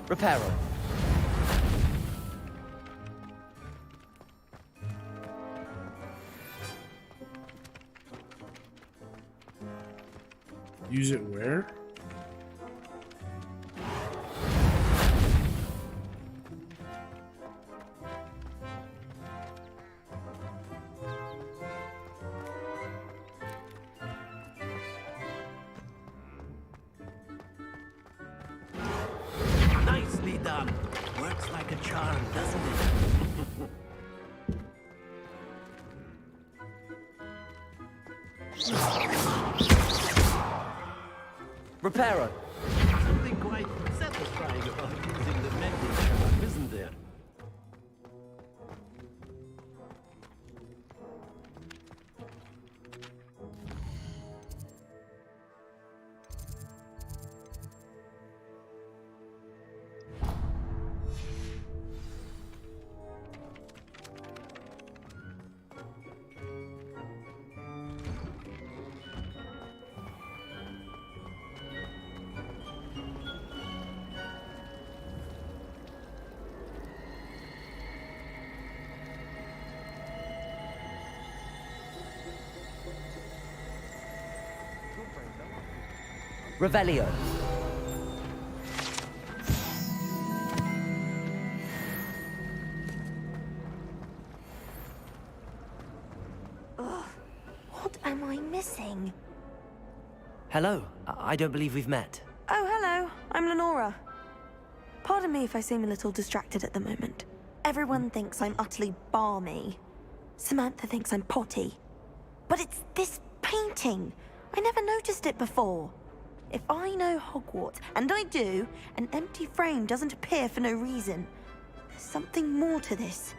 Reparo. Use it where? Nicely done. Works like a charm, doesn't it? Reparo. Something quite satisfying about using the mending charm, isn't there? Revelio. Ugh, what am I missing? Hello. I don't believe we've met. Oh, hello. I'm Lenora. Pardon me if I seem a little distracted at the moment. Everyone thinks I'm utterly balmy. Samantha thinks I'm potty. But it's this painting. I never noticed it before. If I know Hogwarts, and I do, an empty frame doesn't appear for no reason. There's something more to this.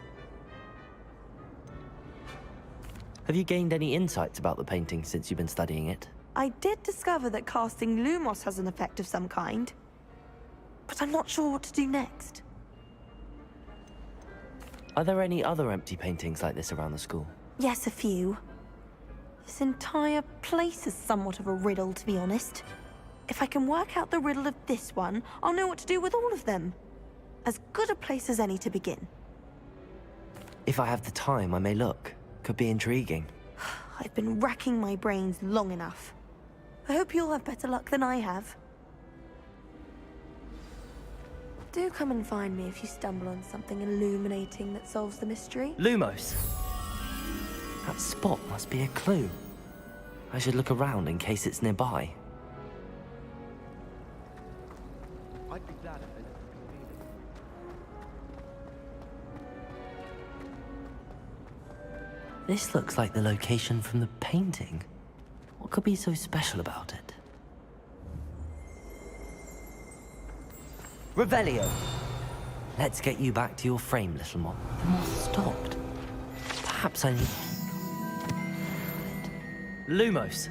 Have you gained any insights about the painting since you've been studying it? I did discover that casting Lumos has an effect of some kind, but I'm not sure what to do next. Are there any other empty paintings like this around the school? Yes, a few. This entire place is somewhat of a riddle, to be honest. If I can work out the riddle of this one, I'll know what to do with all of them. As good a place as any to begin. If I have the time, I may look. Could be intriguing. I've been racking my brains long enough. I hope you'll have better luck than I have. Do come and find me if you stumble on something illuminating that solves the mystery. Lumos! That spot must be a clue. I should look around in case it's nearby. I'd be glad if they let me convene it. This looks like the location from the painting. What could be so special about it? Revelio! Let's get you back to your frame, little one. The moth stopped. Perhaps I need... Lumos!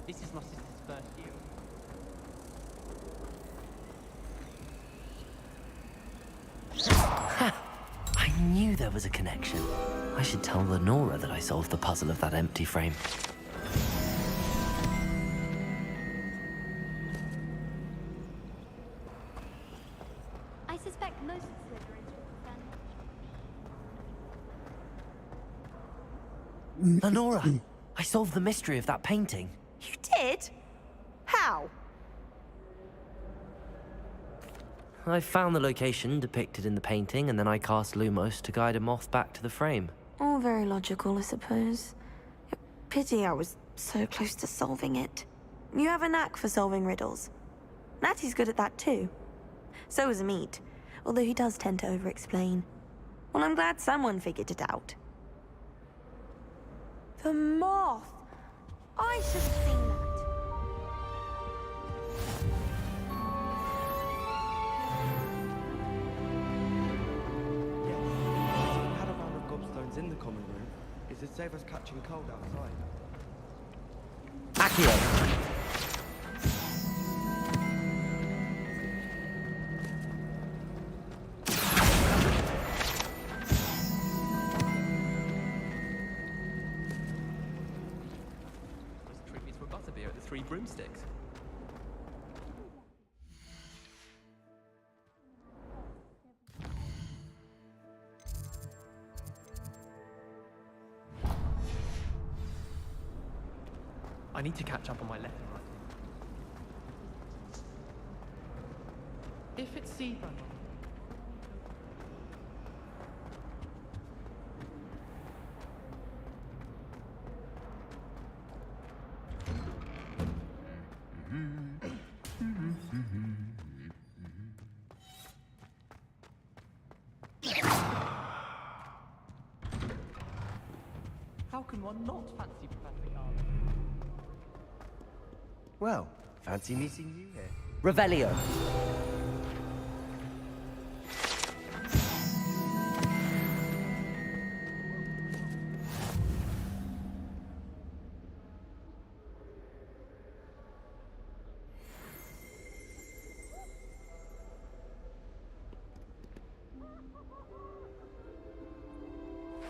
This is my sister's first year. Ha! I knew there was a connection. I should tell Lenora that I solved the puzzle of that empty frame. I suspect most Slytherins will defend. Lenora! I solved the mystery of that painting. You did? How? I found the location depicted in the painting, and then I cast Lumos to guide a moth back to the frame. All very logical, I suppose. Pity I was so close to solving it. You have a knack for solving riddles. Natty's good at that too. So is Amit, although he does tend to over-explain. Well, I'm glad someone figured it out. The moth! I should have seen that. Had a round of gobstones in the common room. Is to save us catching cold outside. Accio! Treat me to a butterbeer at the Three Broomsticks. I need to catch up on my letter writing. If it's seed run. How can one not fancy Professor Garland? Well, fancy meeting you here. Revelio!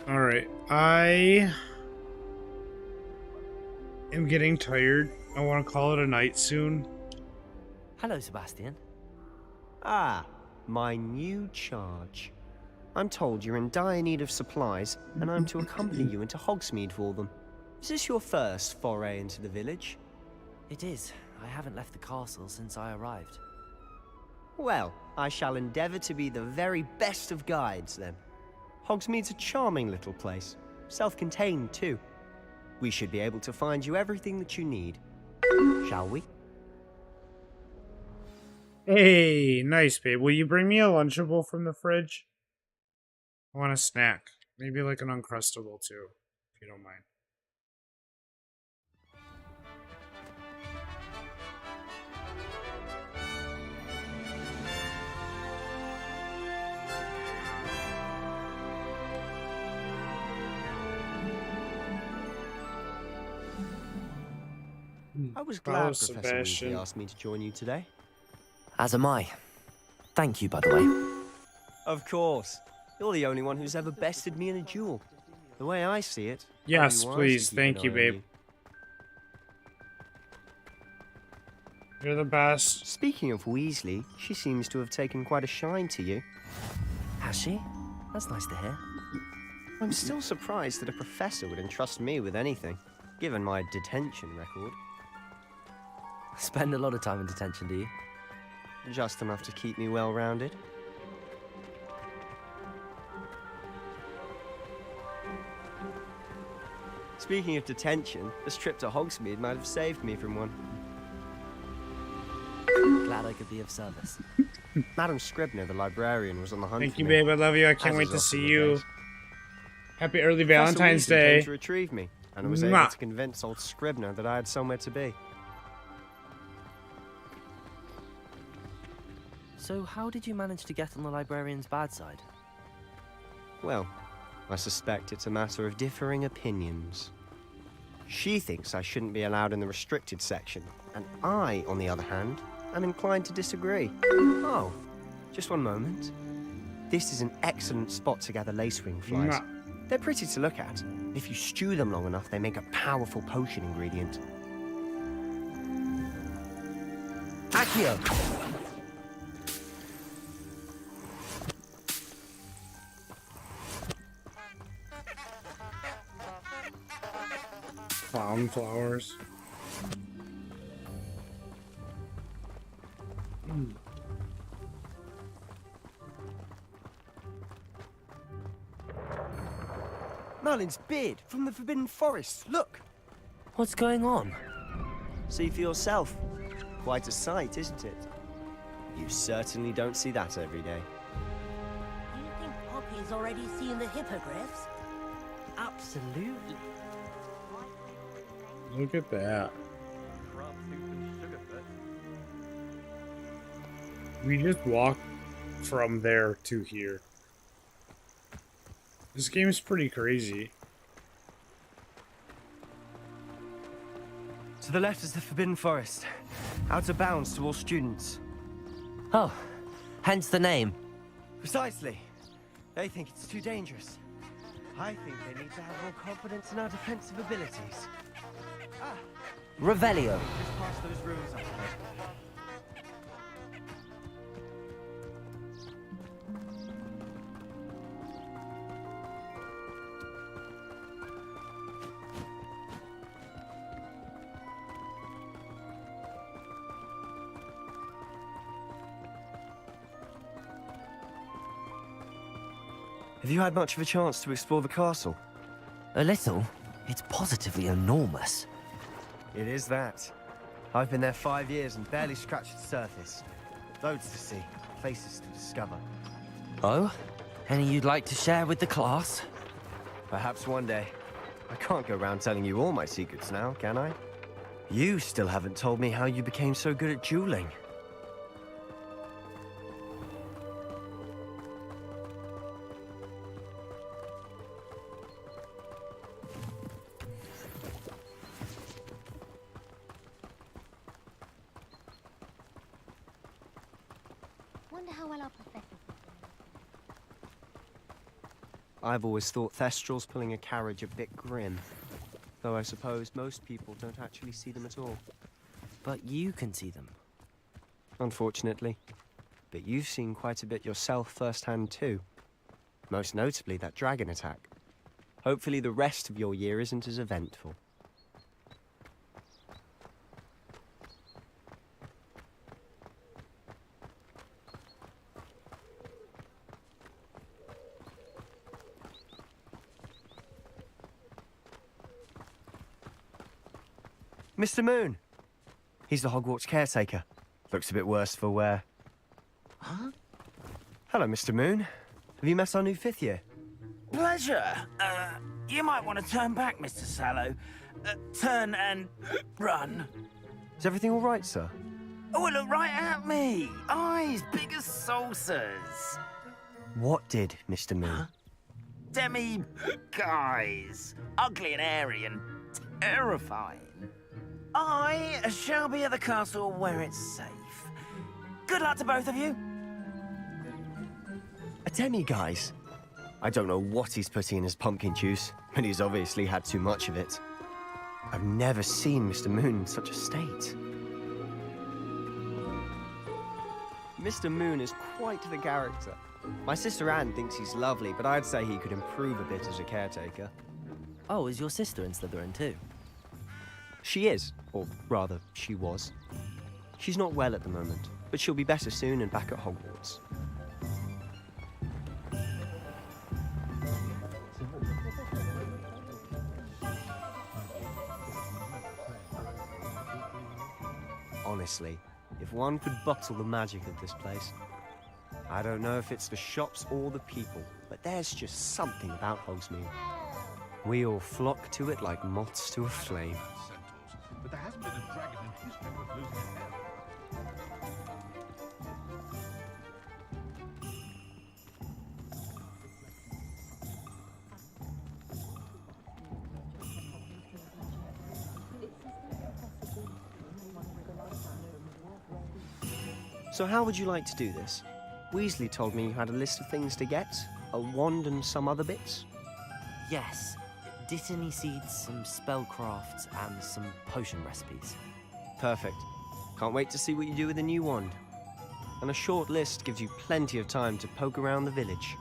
Alright, I am getting tired. I want to call it a night soon. Hello, Sebastian. Ah, my new charge. I'm told you're in dire need of supplies, and I'm to accompany you into Hogsmeade for them. Is this your first foray into the village? It is. I haven't left the castle since I arrived. Well, I shall endeavour to be the very best of guides, then. Hogsmeade's a charming little place. Self-contained, too. We should be able to find you everything that you need. Shall we? Hey, nice, babe. Will you bring me a Lunchable from the fridge? I want a snack. Maybe like an Uncrustable too, if you don't mind. I was glad Professor Weasley asked me to join you today. As am I. Thank you, by the way. Of course. You're the only one who's ever bested me in a duel. The way I see it... Yes, please. Thank you, babe. You're the best. Speaking of Weasley, she seems to have taken quite a shine to you. Has she? That's nice to hear. I'm still surprised that a professor would entrust me with anything, given my detention record. Spend a lot of time in detention, do you? Just enough to keep me well-rounded. Speaking of detention, this trip to Hogsmeade might have saved me from one. Glad I could be of service. Madam Scribner, the librarian, was on the hunt Thank for you, me. babe. I love you. I can't wait to see you. Happy early Valentine's Day. Came to retrieve me, and I was able to convince old Scribner that I had somewhere to be. So how did you manage to get on the librarian's bad side? Well, I suspect it's a matter of differing opinions. She thinks I shouldn't be allowed in the restricted section, and I, on the other hand, am inclined to disagree. Oh, just one moment. This is an excellent spot to gather lacewing flies. They're pretty to look at. If you stew them long enough, they make a powerful potion ingredient. Accio! Clown flowers. Merlin's beard from the Forbidden Forest. Look! What's going on? See for yourself. Quite a sight, isn't it? You certainly don't see that every day. Do you think Poppy's already seen the hippogriffs? Absolutely. Look at that. We just walked from there to here. This game is pretty crazy. To the left is the Forbidden Forest. Out of bounds to all students. Oh, hence the name. Precisely. They think it's too dangerous. I think they need to have more confidence in our defensive abilities. Revelio. Just past those rooms up ahead. Have you had much of a chance to explore the castle? A little. It's positively enormous. It is that. I've been there 5 years and barely scratched the surface. Loads to see, places to discover. Oh? Any you'd like to share with the class? Perhaps one day. I can't go around telling you all my secrets now, can I? You still haven't told me how you became so good at dueling. Wonder how well our professors will do. I've always thought Thestrals pulling a carriage a bit grim. Though I suppose most people don't actually see them at all. But you can see them. Unfortunately. But you've seen quite a bit yourself firsthand too. Most notably that dragon attack. Hopefully the rest of your year isn't as eventful. Mr. Moon! He's the Hogwarts caretaker. Looks a bit worse for wear. Huh? Hello, Mr. Moon. Have you met our new 5th year? Pleasure. You might want to turn back, Mr. Sallow. Turn and run. Is everything all right, sir? Oh, look right at me. Eyes big as saucers. What did, Mr. Moon? Demi guys. Ugly and hairy and terrifying. I shall be at the castle where it's safe. Good luck to both of you. A demi-guise? I don't know what he's putting in his pumpkin juice, but he's obviously had too much of it. I've never seen Mr. Moon in such a state. Mr. Moon is quite the character. My sister Anne thinks he's lovely, but I'd say he could improve a bit as a caretaker. Oh, is your sister in Slytherin too? She is, or rather, she was. She's not well at the moment, but she'll be better soon and back at Hogwarts. Honestly, if one could bottle the magic of this place. I don't know if it's the shops or the people, but there's just something about Hogsmeade. We all flock to it like moths to a flame. But there hasn't been a dragon in history worth losing a head. So how would you like to do this? Weasley told me you had a list of things to get, a wand and some other bits. Yes. Dittany seeds, some spellcrafts, and some potion recipes. Perfect. Can't wait to see what you do with the new wand. And a short list gives you plenty of time to poke around the village.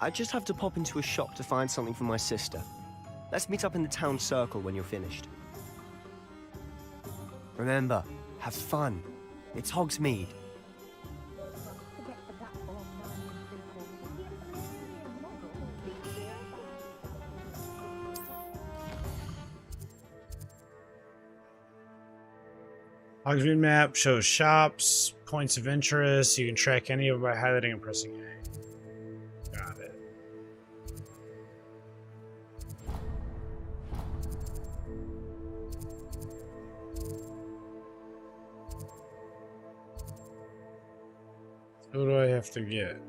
I just have to pop into a shop to find something for my sister. Let's meet up in the town circle when you're finished. Remember, have fun. It's Hogsmeade. Hogsmeade map shows shops, points of interest. You can track any of them by highlighting and pressing A. Got it. So what do I have to get?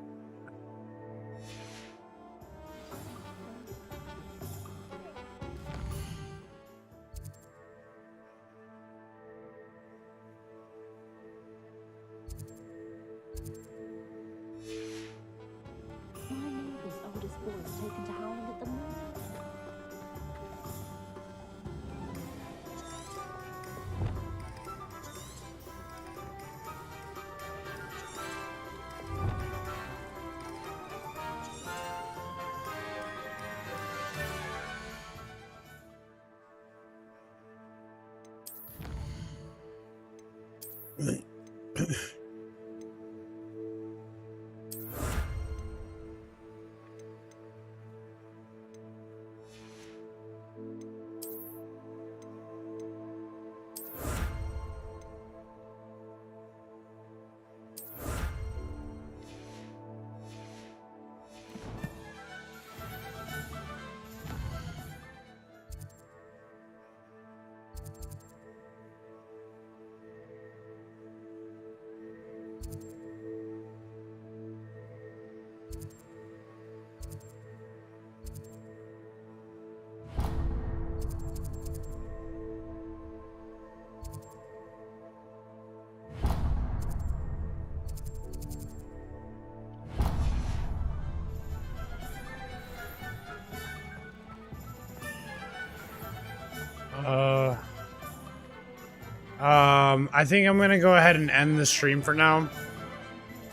I think I'm gonna go ahead and end the stream for now.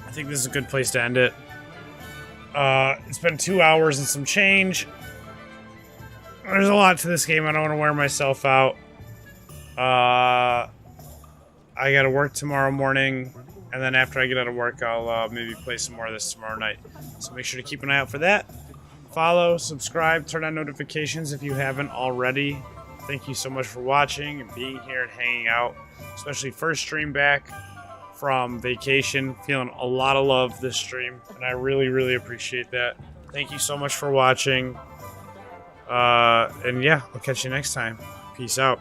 I think this is a good place to end it. It's been 2 hours and some change. There's a lot to this game. I don't want to wear myself out. I gotta work tomorrow morning, and then after I get out of work, I'll maybe play some more of this tomorrow night. So make sure to keep an eye out for that. Follow, subscribe, turn on notifications if you haven't already. Thank you so much for watching and being here and hanging out, especially first stream back from vacation. Feeling a lot of love this stream, and I really, really appreciate that. Thank you so much for watching. And yeah, I'll catch you next time. Peace out.